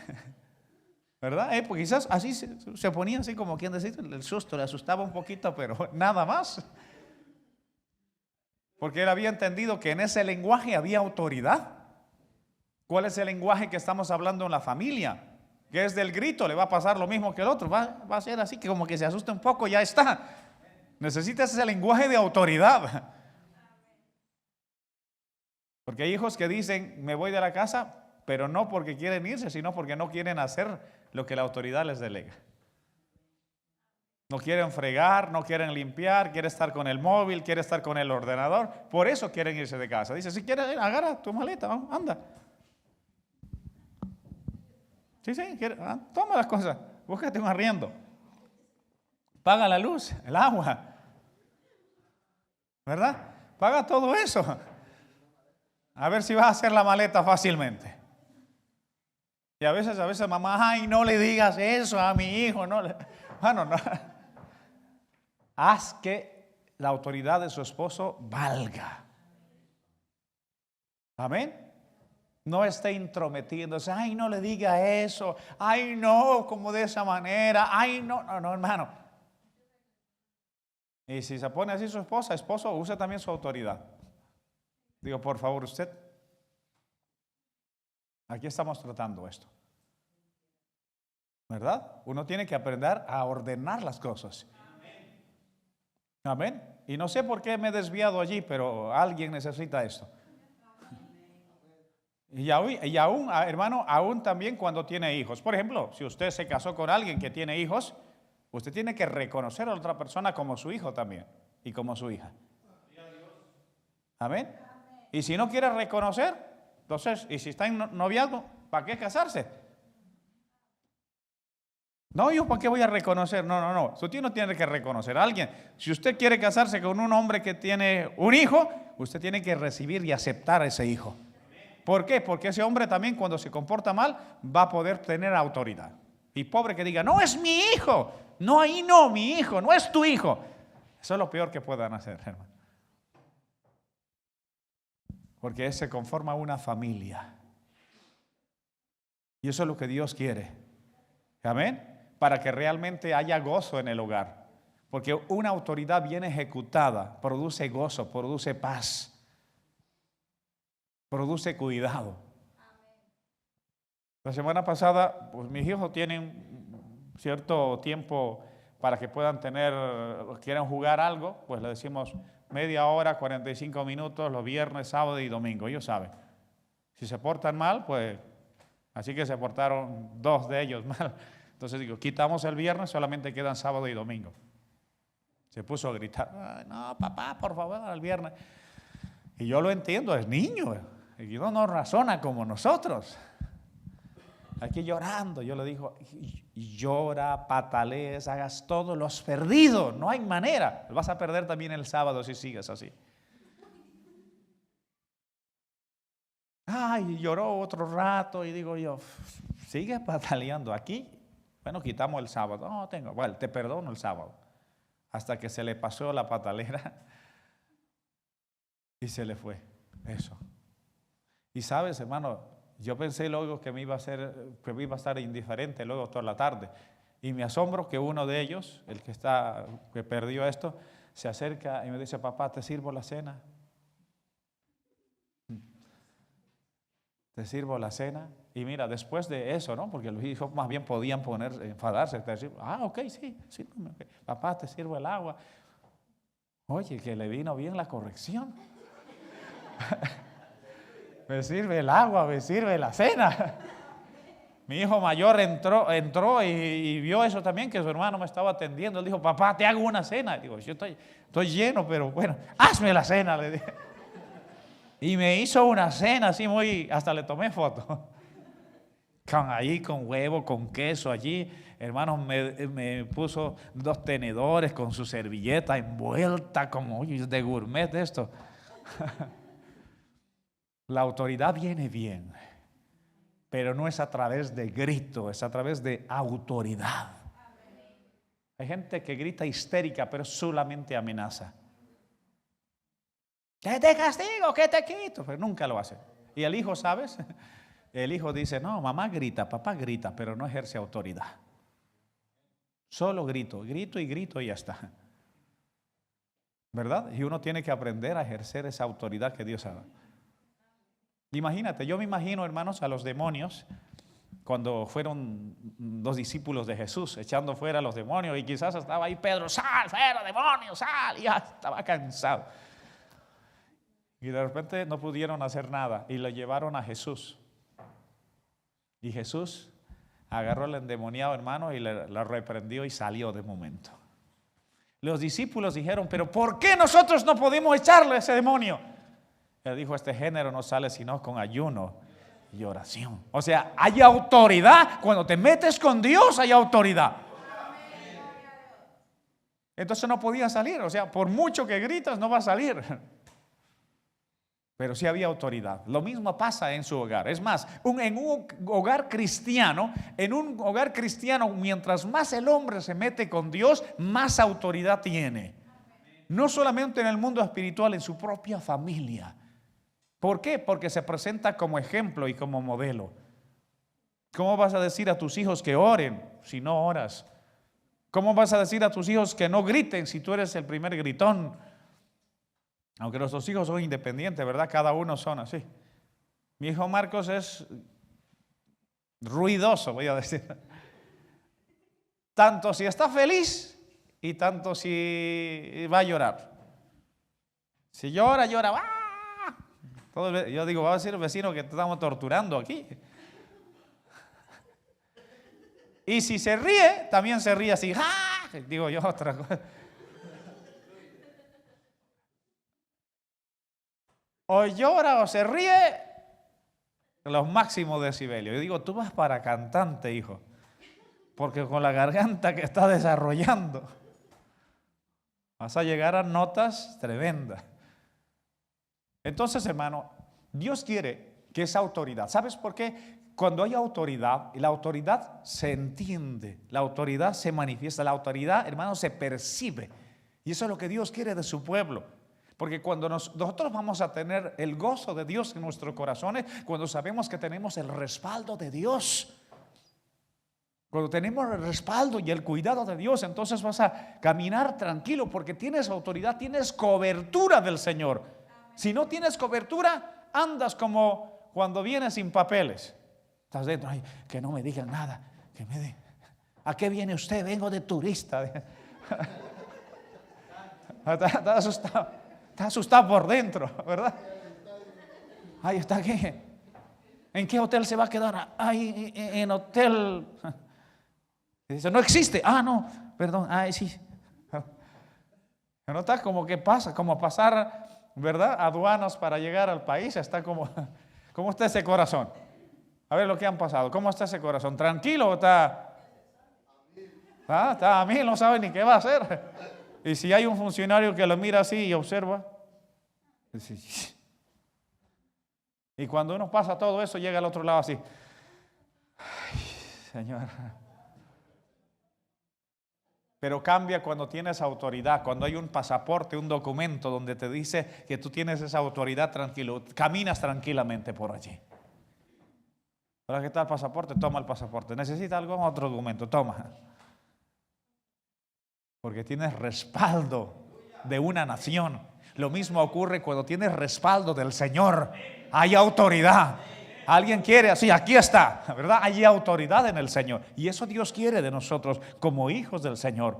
[SPEAKER 1] ¿verdad? Pues quizás así se ponía así como quien decía, el susto, le asustaba un poquito, pero nada más. Porque él había entendido que en ese lenguaje había autoridad. ¿Cuál es el lenguaje que estamos hablando en la familia? Que es del grito, le va a pasar lo mismo que el otro. Va a ser así que como que se asusta un poco, ya está. Necesitas ese lenguaje de autoridad. Porque hay hijos que dicen, me voy de la casa, pero no porque quieren irse, sino porque no quieren hacer lo que la autoridad les delega. No quieren fregar, no quieren limpiar, quieren estar con el móvil, quieren estar con el ordenador. Por eso quieren irse de casa. Dice, si quieres, agarra tu maleta, anda. Sí, toma las cosas, búscate un arriendo. Paga la luz, el agua. ¿Verdad? Paga todo eso. A ver si vas a hacer la maleta fácilmente. Y a veces mamá, ay, no le digas eso a mi hijo. No. Bueno, no. Haz que la autoridad de su esposo valga. Amén. No esté intrometiéndose, ay, no le diga eso, ay, no, como de esa manera, ay, no, hermano. Y si se pone así su esposo, use también su autoridad. Digo, por favor, usted, aquí estamos tratando esto. ¿Verdad? Uno tiene que aprender a ordenar las cosas. Amén. Y no sé por qué me he desviado allí, pero alguien necesita esto. Y aún, hermano, aún también cuando tiene hijos. Por ejemplo, si usted se casó con alguien que tiene hijos, usted tiene que reconocer a la otra persona como su hijo también y como su hija. Amén. Y si no quiere reconocer, entonces, y si está en noviazgo, ¿para qué casarse? No, yo ¿para qué voy a reconocer? No. Usted no tiene que reconocer a alguien. Si usted quiere casarse con un hombre que tiene un hijo, usted tiene que recibir y aceptar a ese hijo. ¿Por qué? Porque ese hombre también cuando se comporta mal va a poder tener autoridad. Y pobre que diga, no es mi hijo, no, ahí no, mi hijo, no es tu hijo. Eso es lo peor que puedan hacer, hermano. Porque se conforma una familia. Y eso es lo que Dios quiere. Amén. Para que realmente haya gozo en el hogar. Porque una autoridad bien ejecutada produce gozo, produce paz. Produce cuidado. La semana pasada, pues mis hijos tienen cierto tiempo para que puedan quieran jugar algo, pues le decimos media hora, 45 minutos, los viernes, sábado y domingo, ellos saben. Si se portan mal, pues, así que se portaron 2 de ellos mal. Entonces digo, quitamos el viernes, solamente quedan sábado y domingo. Se puso a gritar, no, papá, por favor, el viernes. Y yo lo entiendo, es niño. Y no razona como nosotros. Aquí llorando, yo le digo, llora, patalees, hagas todo, lo has perdido, no hay manera. Vas a perder también el sábado si sigues así. Ay, lloró otro rato y digo yo, sigue pataleando aquí. Bueno, quitamos el sábado. No, bueno, te perdono el sábado. Hasta que se le pasó la patalera y se le fue eso. Y sabes, hermano, yo pensé luego que me iba a estar indiferente luego toda la tarde. Y me asombro que uno de ellos, el que perdió esto, se acerca y me dice, papá, ¿te sirvo la cena? te sirvo la cena. Y mira, después de eso, ¿no? Porque los hijos más bien podían enfadarse. Decir, ok, sí, sírveme. Okay. Papá, te sirvo el agua. Oye, que le vino bien la corrección. Me sirve el agua, me sirve la cena. Mi hijo mayor entró y vio eso también, que su hermano me estaba atendiendo. Él dijo, papá, te hago una cena. Digo, yo estoy lleno, pero bueno, hazme la cena, le dije. Y me hizo una cena así hasta le tomé foto. Con huevo, con queso allí. Hermanos, me puso 2 tenedores con su servilleta envuelta como de gourmet de esto. La autoridad viene bien, pero no es a través de grito, es a través de autoridad. Hay gente que grita histérica, pero solamente amenaza. Que te castigo, que te quito, pero nunca lo hace. Y el hijo, ¿sabes? El hijo dice, no, mamá grita, papá grita, pero no ejerce autoridad. Solo grito y ya está. ¿Verdad? Y uno tiene que aprender a ejercer esa autoridad que Dios ha dado. Imagínate, yo me imagino, hermanos, a los demonios cuando fueron 2 discípulos de Jesús echando fuera a los demonios, y quizás estaba ahí Pedro, sal, fuera demonios, sal, y ya estaba cansado. Y de repente no pudieron hacer nada y lo llevaron a Jesús. Y Jesús agarró al endemoniado, hermano, y lo reprendió y salió de momento. Los discípulos dijeron, pero ¿por qué nosotros no podemos echarle a ese demonio? Él dijo, este género no sale sino con ayuno y oración. O sea, hay autoridad. Cuando te metes con Dios hay autoridad. Entonces no podía salir. O sea, por mucho que gritas no va a salir. Pero sí había autoridad. Lo mismo pasa en su hogar. Es más, en un hogar cristiano, mientras más el hombre se mete con Dios, más autoridad tiene. No solamente en el mundo espiritual, en su propia familia. ¿Por qué? Porque se presenta como ejemplo y como modelo. ¿Cómo vas a decir a tus hijos que oren si no oras? ¿Cómo vas a decir a tus hijos que no griten si tú eres el primer gritón? Aunque nuestros hijos son independientes, ¿verdad? Cada uno son así. Mi hijo Marcos es ruidoso, voy a decir. Tanto si está feliz y tanto si va a llorar. Si llora, ¡ah! Yo digo, va a decir el vecino que te estamos torturando aquí. Y si se ríe, también se ríe así. ¡Ah! Digo yo otra cosa. O llora o se ríe, los máximos decibelios. Yo digo, tú vas para cantante, hijo, porque con la garganta que estás desarrollando vas a llegar a notas tremendas. Entonces, hermano, Dios quiere que esa autoridad, ¿sabes por qué? Cuando hay autoridad, la autoridad se entiende, la autoridad se manifiesta, la autoridad, hermano, se percibe. Y eso es lo que Dios quiere de su pueblo. Porque cuando nosotros vamos a tener el gozo de Dios en nuestros corazones, cuando sabemos que tenemos el respaldo de Dios, cuando tenemos el respaldo y el cuidado de Dios, entonces vas a caminar tranquilo porque tienes autoridad, tienes cobertura del Señor. Si no tienes cobertura, andas como cuando vienes sin papeles. Estás dentro, ay, que no me digan nada, que me digan, ¿a qué viene usted? Vengo de turista. Está asustado. Está asustado por dentro, ¿verdad? Ahí está aquí. ¿En qué hotel se va a quedar? Ahí en hotel. Dice, no existe. Ah, no, perdón. Ah, sí. ¿No está como que pasa? Como pasar, ¿verdad? Aduanas para llegar al país. Está como, ¿cómo está ese corazón? A ver lo que han pasado. ¿Cómo está ese corazón? ¿Tranquilo o está? Está a mí, no sabe ni qué va a hacer. Y si hay un funcionario que lo mira así y observa, y cuando uno pasa todo eso, llega al otro lado así, ay, Señor. Pero cambia cuando tienes autoridad, cuando hay un pasaporte, un documento donde te dice que tú tienes esa autoridad, tranquilo, caminas tranquilamente por allí. ¿Para qué está el pasaporte? Toma el pasaporte. ¿Necesita algo? Otro documento, toma. Porque tienes respaldo de una nación. Lo mismo ocurre cuando tienes respaldo del Señor. Hay autoridad. Alguien quiere así, aquí está, ¿verdad? Hay autoridad en el Señor. Y eso Dios quiere de nosotros como hijos del Señor.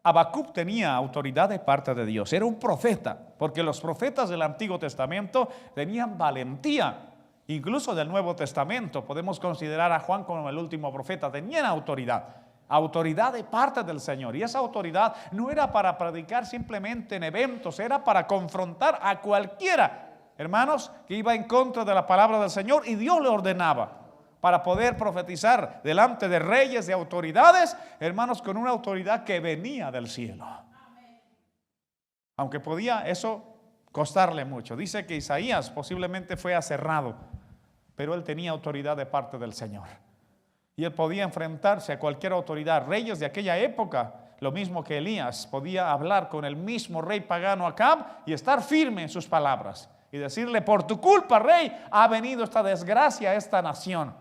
[SPEAKER 1] Habacuc tenía autoridad de parte de Dios. Era un profeta, porque los profetas del Antiguo Testamento tenían valentía. Incluso del Nuevo Testamento podemos considerar a Juan como el último profeta. Tenían autoridad de parte del Señor. Y esa autoridad no era para predicar simplemente en eventos, era para confrontar a cualquiera, hermanos, que iba en contra de la palabra del Señor, y Dios le ordenaba para poder profetizar delante de reyes, de autoridades, hermanos, con una autoridad que venía del cielo. Aunque podía eso costarle mucho. Dice que Isaías posiblemente fue aserrado, pero él tenía autoridad de parte del Señor. Y él podía enfrentarse a cualquier autoridad. Reyes de aquella época, lo mismo que Elías, podía hablar con el mismo rey pagano Acab y estar firme en sus palabras. Y decirle: por tu culpa, rey, ha venido esta desgracia a esta nación.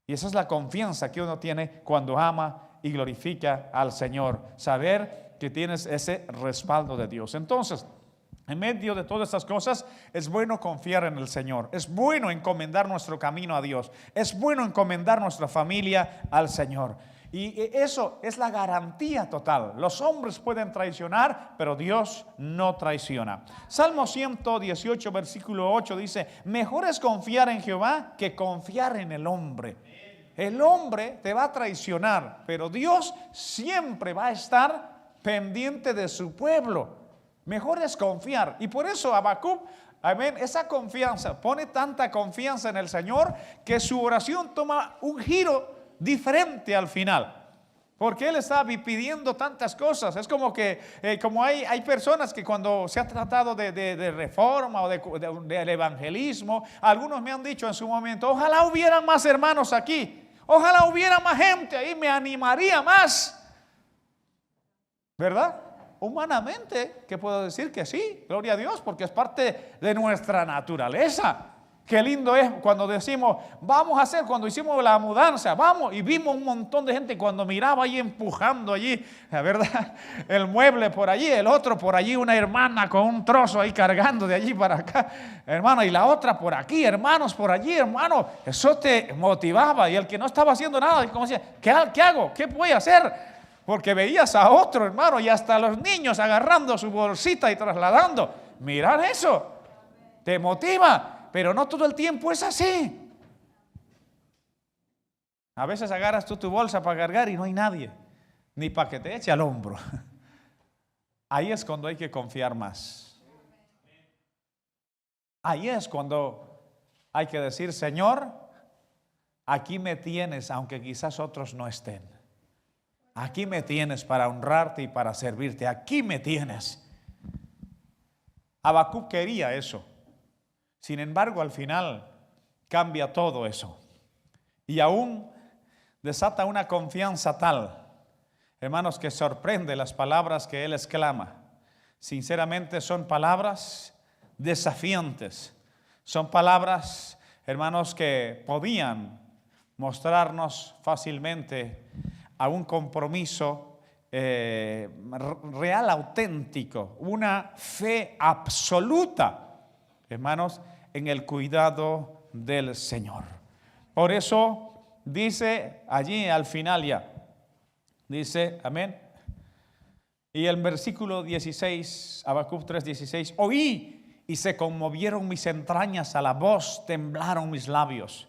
[SPEAKER 1] Y esa es la confianza que uno tiene cuando ama y glorifica al Señor. Saber que tienes ese respaldo de Dios. Entonces, en medio de todas estas cosas, es bueno confiar en el Señor. Es bueno encomendar nuestro camino a Dios. Es bueno encomendar nuestra familia al Señor. Y eso es la garantía total. Los hombres pueden traicionar, pero Dios no traiciona. Salmo 118, versículo 8 dice: mejor es confiar en Jehová que confiar en el hombre. El hombre te va a traicionar, pero Dios siempre va a estar pendiente de su pueblo. Mejor es confiar. Y por eso Habacuc, amén, esa confianza, pone tanta confianza en el Señor que su oración toma un giro diferente al final. Porque él está pidiendo tantas cosas. Es como que como hay personas que cuando se ha tratado de reforma o del evangelismo, algunos me han dicho en su momento: ojalá hubieran más hermanos aquí, ojalá hubiera más gente ahí, me animaría más, ¿verdad? Humanamente, ¿qué puedo decir? Que sí, gloria a Dios, porque es parte de nuestra naturaleza. Qué lindo es cuando decimos: vamos a hacer, cuando hicimos la mudanza, vamos, y vimos un montón de gente cuando miraba ahí empujando allí, la verdad, el mueble por allí, el otro por allí, una hermana con un trozo ahí cargando de allí para acá, hermano, y la otra por aquí, hermanos por allí, hermano. Eso te motivaba. Y el que no estaba haciendo nada, como decía: ¿qué hago? ¿Qué voy a hacer? Porque veías a otro, hermano, y hasta los niños agarrando su bolsita y trasladando. Mirar eso te motiva. Pero no todo el tiempo es así. A veces agarras tú tu bolsa para cargar y no hay nadie, ni para que te eche al hombro. Ahí es cuando hay que confiar más. Ahí es cuando hay que decir: Señor, aquí me tienes, aunque quizás otros no estén. Aquí me tienes para honrarte y para servirte. Aquí me tienes. Habacuc quería eso. Sin embargo, al final cambia todo eso. Y aún desata una confianza tal, hermanos, que sorprende las palabras que él exclama. Sinceramente son palabras desafiantes. Son palabras, hermanos, que podían mostrarnos fácilmente a un compromiso real, auténtico, una fe absoluta, hermanos, en el cuidado del Señor. Por eso dice allí al final ya, dice, amén. Y el versículo 16, Habacuc 3:16, oí y se conmovieron mis entrañas, a la voz temblaron mis labios.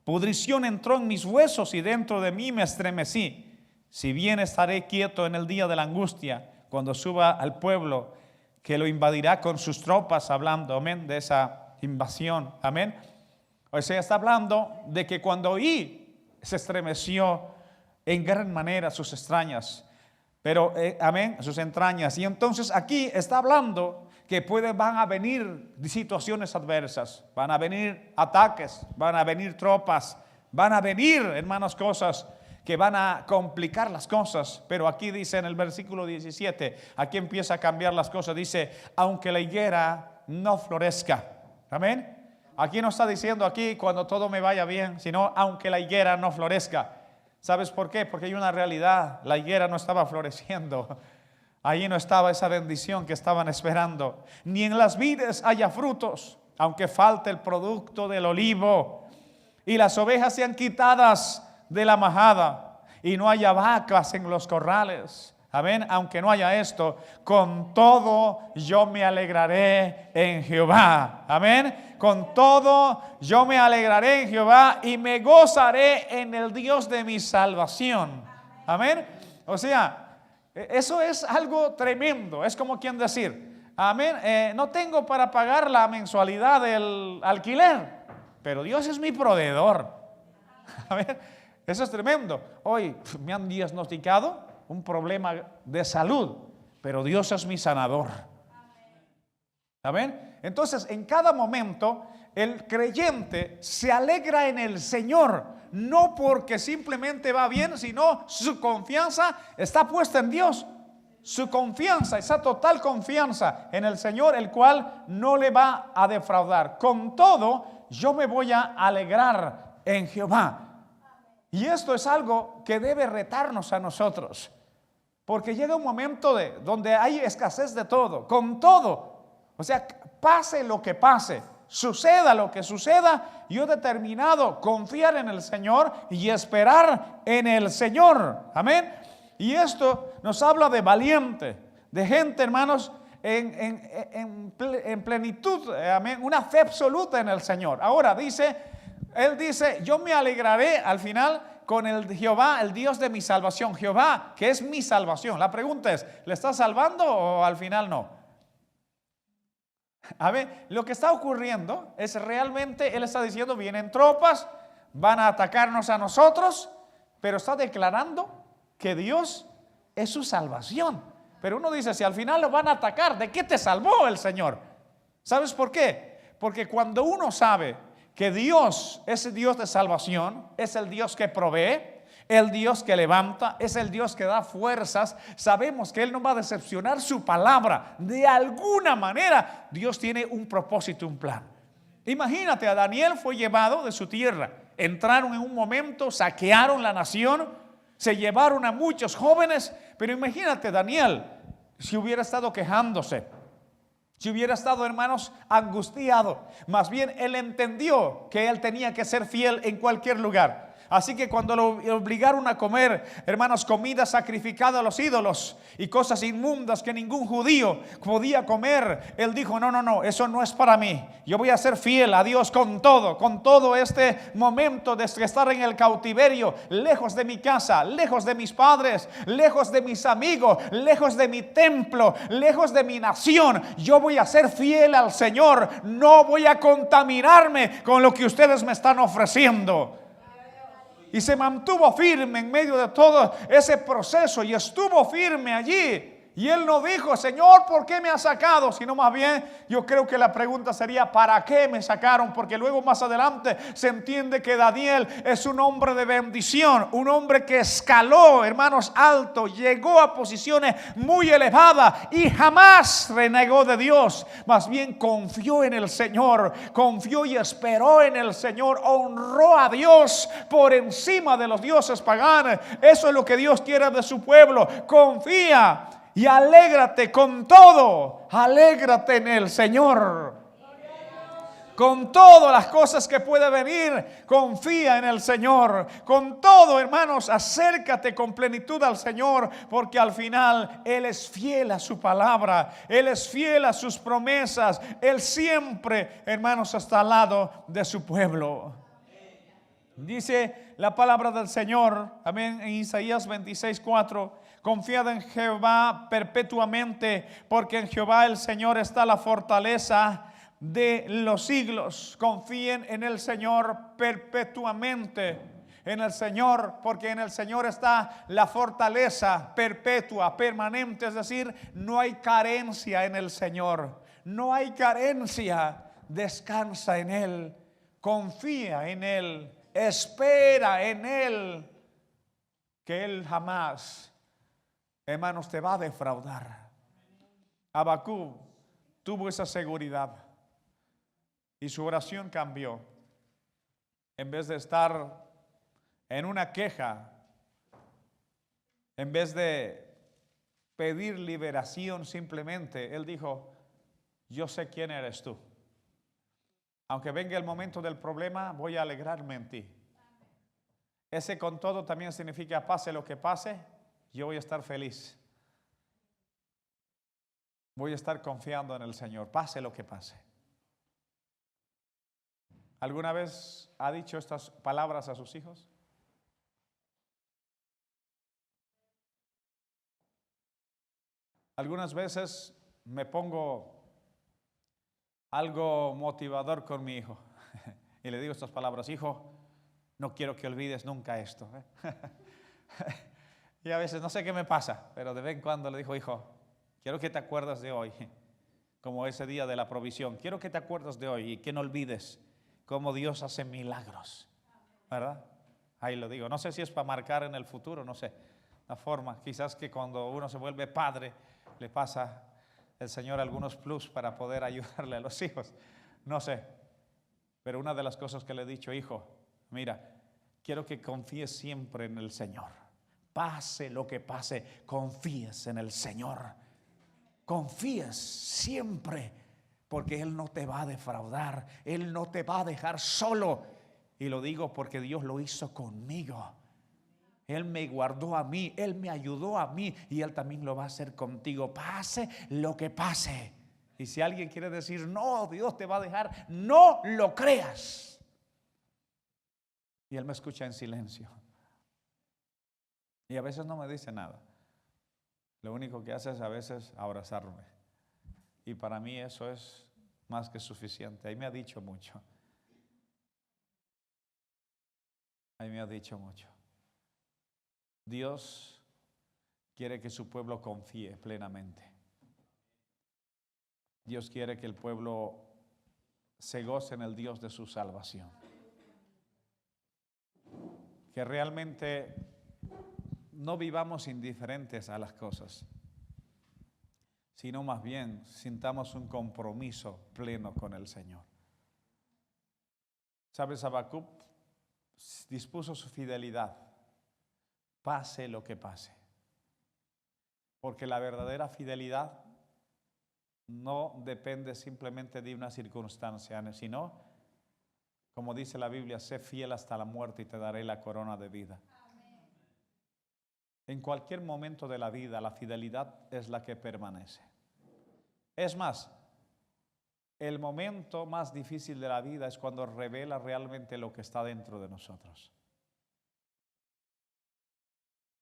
[SPEAKER 1] Pudrición entró en mis huesos y dentro de mí me estremecí. Si bien estaré quieto en el día de la angustia, cuando suba al pueblo que lo invadirá con sus tropas, hablando, amén, de esa invasión, amén. O sea, está hablando de que cuando oí, se estremeció en gran manera sus extrañas, pero, amén, sus entrañas. Y entonces aquí está hablando que van a venir situaciones adversas, van a venir ataques, van a venir tropas, van a venir, hermanos, cosas que van a complicar las cosas. Pero aquí dice en el versículo 17, aquí empieza a cambiar las cosas. Dice, aunque la higuera no florezca. Amén. Aquí no está diciendo aquí cuando todo me vaya bien, sino aunque la higuera no florezca. ¿Sabes por qué? Porque hay una realidad. La higuera no estaba floreciendo. Allí no estaba esa bendición que estaban esperando. Ni en las vides haya frutos. aunque falte el producto del olivo, y las ovejas sean quitadas de la majada, y no haya vacas en los corrales. Amén. Aunque no haya esto, con todo yo me alegraré en Jehová. Amén. Con todo yo me alegraré en Jehová y me gozaré en el Dios de mi salvación. Amén. O sea, eso es algo tremendo. Es como quien decir, amén, no tengo para pagar la mensualidad del alquiler, pero Dios es mi proveedor. Amén. Eso es tremendo. Hoy me han diagnosticado un problema de salud, pero Dios es mi sanador. Amén. Entonces, en cada momento, el creyente se alegra en el Señor, no porque simplemente va bien, sino su confianza está puesta en Dios. Su confianza, esa total confianza en el Señor, el cual no le va a defraudar. Con todo, yo me voy a alegrar en Jehová. Y esto es algo que debe retarnos a nosotros. Porque llega un momento donde hay escasez de todo, con todo. O sea, pase lo que pase, suceda lo que suceda, yo he determinado confiar en el Señor y esperar en el Señor. Amén. Y esto nos habla de valiente, de gente, hermanos, en plenitud, amén, una fe absoluta en el Señor. Ahora Él dice, yo me alegraré al final con el Jehová, el Dios de mi salvación. Jehová, que es mi salvación. La pregunta es, ¿le está salvando o al final no? A ver, lo que está ocurriendo es realmente, Él está diciendo, vienen tropas, van a atacarnos a nosotros, pero está declarando que Dios es su salvación. Pero uno dice, si al final lo van a atacar, ¿de qué te salvó el Señor? ¿Sabes por qué? Porque cuando uno sabe que Dios es el Dios de salvación, es el Dios que provee, el Dios que levanta, es el Dios que da fuerzas, sabemos que Él no va a decepcionar su palabra. De alguna manera, Dios tiene un propósito, un plan. Imagínate, a Daniel fue llevado de su tierra, entraron en un momento, saquearon la nación, se llevaron a muchos jóvenes, pero imagínate Daniel, si hubiera estado quejándose, si hubiera estado, hermanos, angustiado. Más bien él entendió que él tenía que ser fiel en cualquier lugar. Así que cuando lo obligaron a comer, hermanos, comida sacrificada a los ídolos y cosas inmundas que ningún judío podía comer, él dijo, no, eso no es para mí. Yo voy a ser fiel a Dios con todo este momento de estar en el cautiverio, lejos de mi casa, lejos de mis padres, lejos de mis amigos, lejos de mi templo, lejos de mi nación. Yo voy a ser fiel al Señor, no voy a contaminarme con lo que ustedes me están ofreciendo. Y se mantuvo firme en medio de todo ese proceso y estuvo firme allí. Y él no dijo, Señor, ¿por qué me has sacado? Sino más bien, yo creo que la pregunta sería, ¿para qué me sacaron? Porque luego más adelante se entiende que Daniel es un hombre de bendición, un hombre que escaló, hermanos, alto, llegó a posiciones muy elevadas y jamás renegó de Dios. Más bien confió en el Señor, confió y esperó en el Señor, honró a Dios por encima de los dioses paganos. Eso es lo que Dios quiere de su pueblo. Confía. Y alégrate con todo, alégrate en el Señor. Con todas las cosas que puede venir, confía en el Señor. Con todo, hermanos, acércate con plenitud al Señor, porque al final Él es fiel a su palabra, Él es fiel a sus promesas. Él siempre, hermanos, está al lado de su pueblo. Dice la palabra del Señor, amén, en Isaías 26:4. Confiad en Jehová perpetuamente, porque en Jehová el Señor está la fortaleza de los siglos. Confíen en el Señor perpetuamente, en el Señor, porque en el Señor está la fortaleza perpetua, permanente. Es decir, no hay carencia en el Señor, no hay carencia. Descansa en Él, confía en Él, espera en Él, que Él jamás, hermanos, te va a defraudar. Habacuc tuvo esa seguridad y su oración cambió. En vez de estar en una queja, en vez de pedir liberación simplemente, él dijo, yo sé quién eres tú. Aunque venga el momento del problema, voy a alegrarme en ti. Ese con todo también significa pase lo que pase, yo voy a estar feliz. Voy a estar confiando en el Señor, pase lo que pase. ¿Alguna vez ha dicho estas palabras a sus hijos? Algunas veces me pongo algo motivador con mi hijo y le digo estas palabras: hijo, no quiero que olvides nunca esto. Y a veces no sé qué me pasa, pero de vez en cuando le digo: hijo, quiero que te acuerdes de hoy, como ese día de la provisión. Quiero que te acuerdes de hoy y que no olvides cómo Dios hace milagros, ¿verdad? Ahí lo digo. No sé si es para marcar en el futuro, no sé. La forma, quizás que cuando uno se vuelve padre, le pasa el Señor algunos plus para poder ayudarle a los hijos. No sé. Pero una de las cosas que le he dicho: hijo, mira, quiero que confíes siempre en el Señor. Pase lo que pase, confíes en el Señor. Confíes siempre, porque Él no te va a defraudar. Él no te va a dejar solo. Y lo digo porque Dios lo hizo conmigo. Él me guardó a mí, Él me ayudó a mí, y Él también lo va a hacer contigo, pase lo que pase. Y si alguien quiere decir: no, Dios te va a dejar, no lo creas. Y Él me escucha en silencio. Y a veces no me dice nada. Lo único que hace es a veces abrazarme. Y para mí eso es más que suficiente. Ahí me ha dicho mucho. Ahí me ha dicho mucho. Dios quiere que su pueblo confíe plenamente. Dios quiere que el pueblo se goce en el Dios de su salvación. Que realmente no vivamos indiferentes a las cosas, sino más bien sintamos un compromiso pleno con el Señor. ¿Sabes? Habacuc dispuso su fidelidad, pase lo que pase. Porque la verdadera fidelidad no depende simplemente de una circunstancia, sino, como dice la Biblia, sé fiel hasta la muerte y te daré la corona de vida. Amén. En cualquier momento de la vida, la fidelidad es la que permanece. Es más, el momento más difícil de la vida es cuando revela realmente lo que está dentro de nosotros.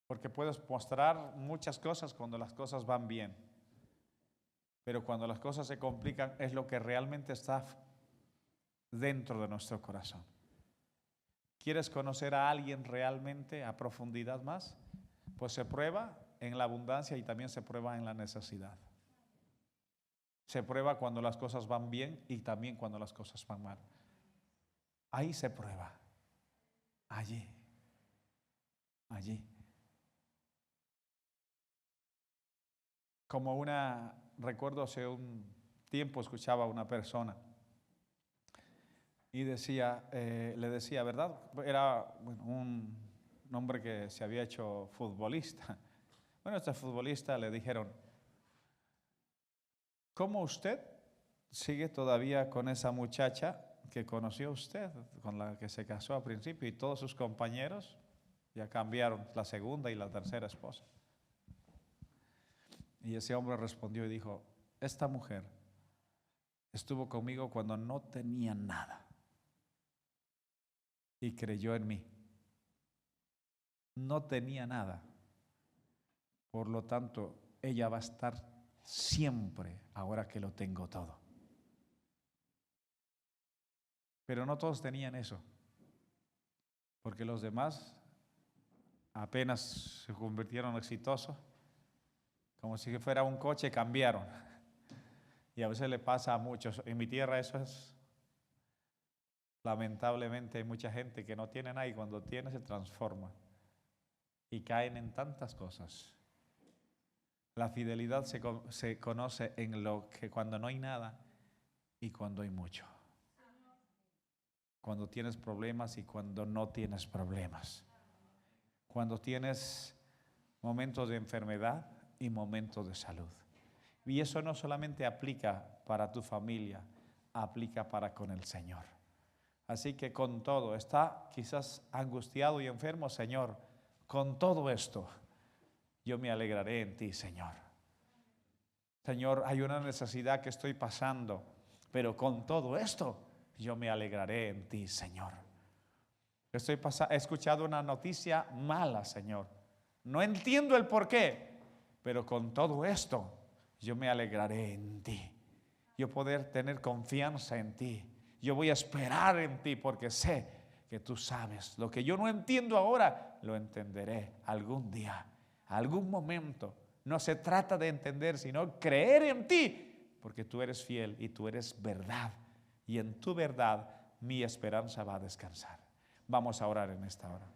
[SPEAKER 1] Porque puedes mostrar muchas cosas cuando las cosas van bien, pero cuando las cosas se complican es lo que realmente está dentro de nuestro corazón. ¿Quieres conocer a alguien realmente a profundidad más? Pues se prueba en la abundancia y también se prueba en la necesidad. Se prueba cuando las cosas van bien y también cuando las cosas van mal. Ahí se prueba. Allí. Recuerdo hace un tiempo escuchaba a una persona y le decía, ¿verdad? Era un hombre que se había hecho futbolista. Bueno, este futbolista le dijeron: ¿cómo usted sigue todavía con esa muchacha que conoció usted, con la que se casó al principio, y todos sus compañeros ya cambiaron, la segunda y la tercera esposa? Y ese hombre respondió y dijo: esta mujer estuvo conmigo cuando no tenía nada y creyó en mí. No tenía nada. Por lo tanto, ella va a estar siempre ahora que lo tengo todo. Pero no todos tenían eso, porque los demás apenas se convirtieron exitosos, como si fuera un coche, cambiaron. Y a veces le pasa a muchos. En mi tierra eso es, lamentablemente, hay mucha gente que no tiene nada y cuando tiene se transforma y caen en tantas cosas. La fidelidad se conoce en lo que cuando no hay nada y cuando hay mucho. Cuando tienes problemas y cuando no tienes problemas. Cuando tienes momentos de enfermedad y momentos de salud. Y eso no solamente aplica para tu familia, aplica para con el Señor. Así que con todo, está quizás angustiado y enfermo, Señor, con todo esto, yo me alegraré en ti, Señor. Señor, hay una necesidad que estoy pasando, pero con todo esto, yo me alegraré en ti, Señor. He escuchado una noticia mala, Señor. No entiendo el por qué, pero con todo esto, yo me alegraré en ti. Yo poder tener confianza en ti. Yo voy a esperar en ti porque sé que tú sabes. Lo que yo no entiendo ahora, lo entenderé algún día, algún momento. No se trata de entender, sino creer en ti, porque tú eres fiel y tú eres verdad. Y en tu verdad mi esperanza va a descansar. Vamos a orar en esta hora.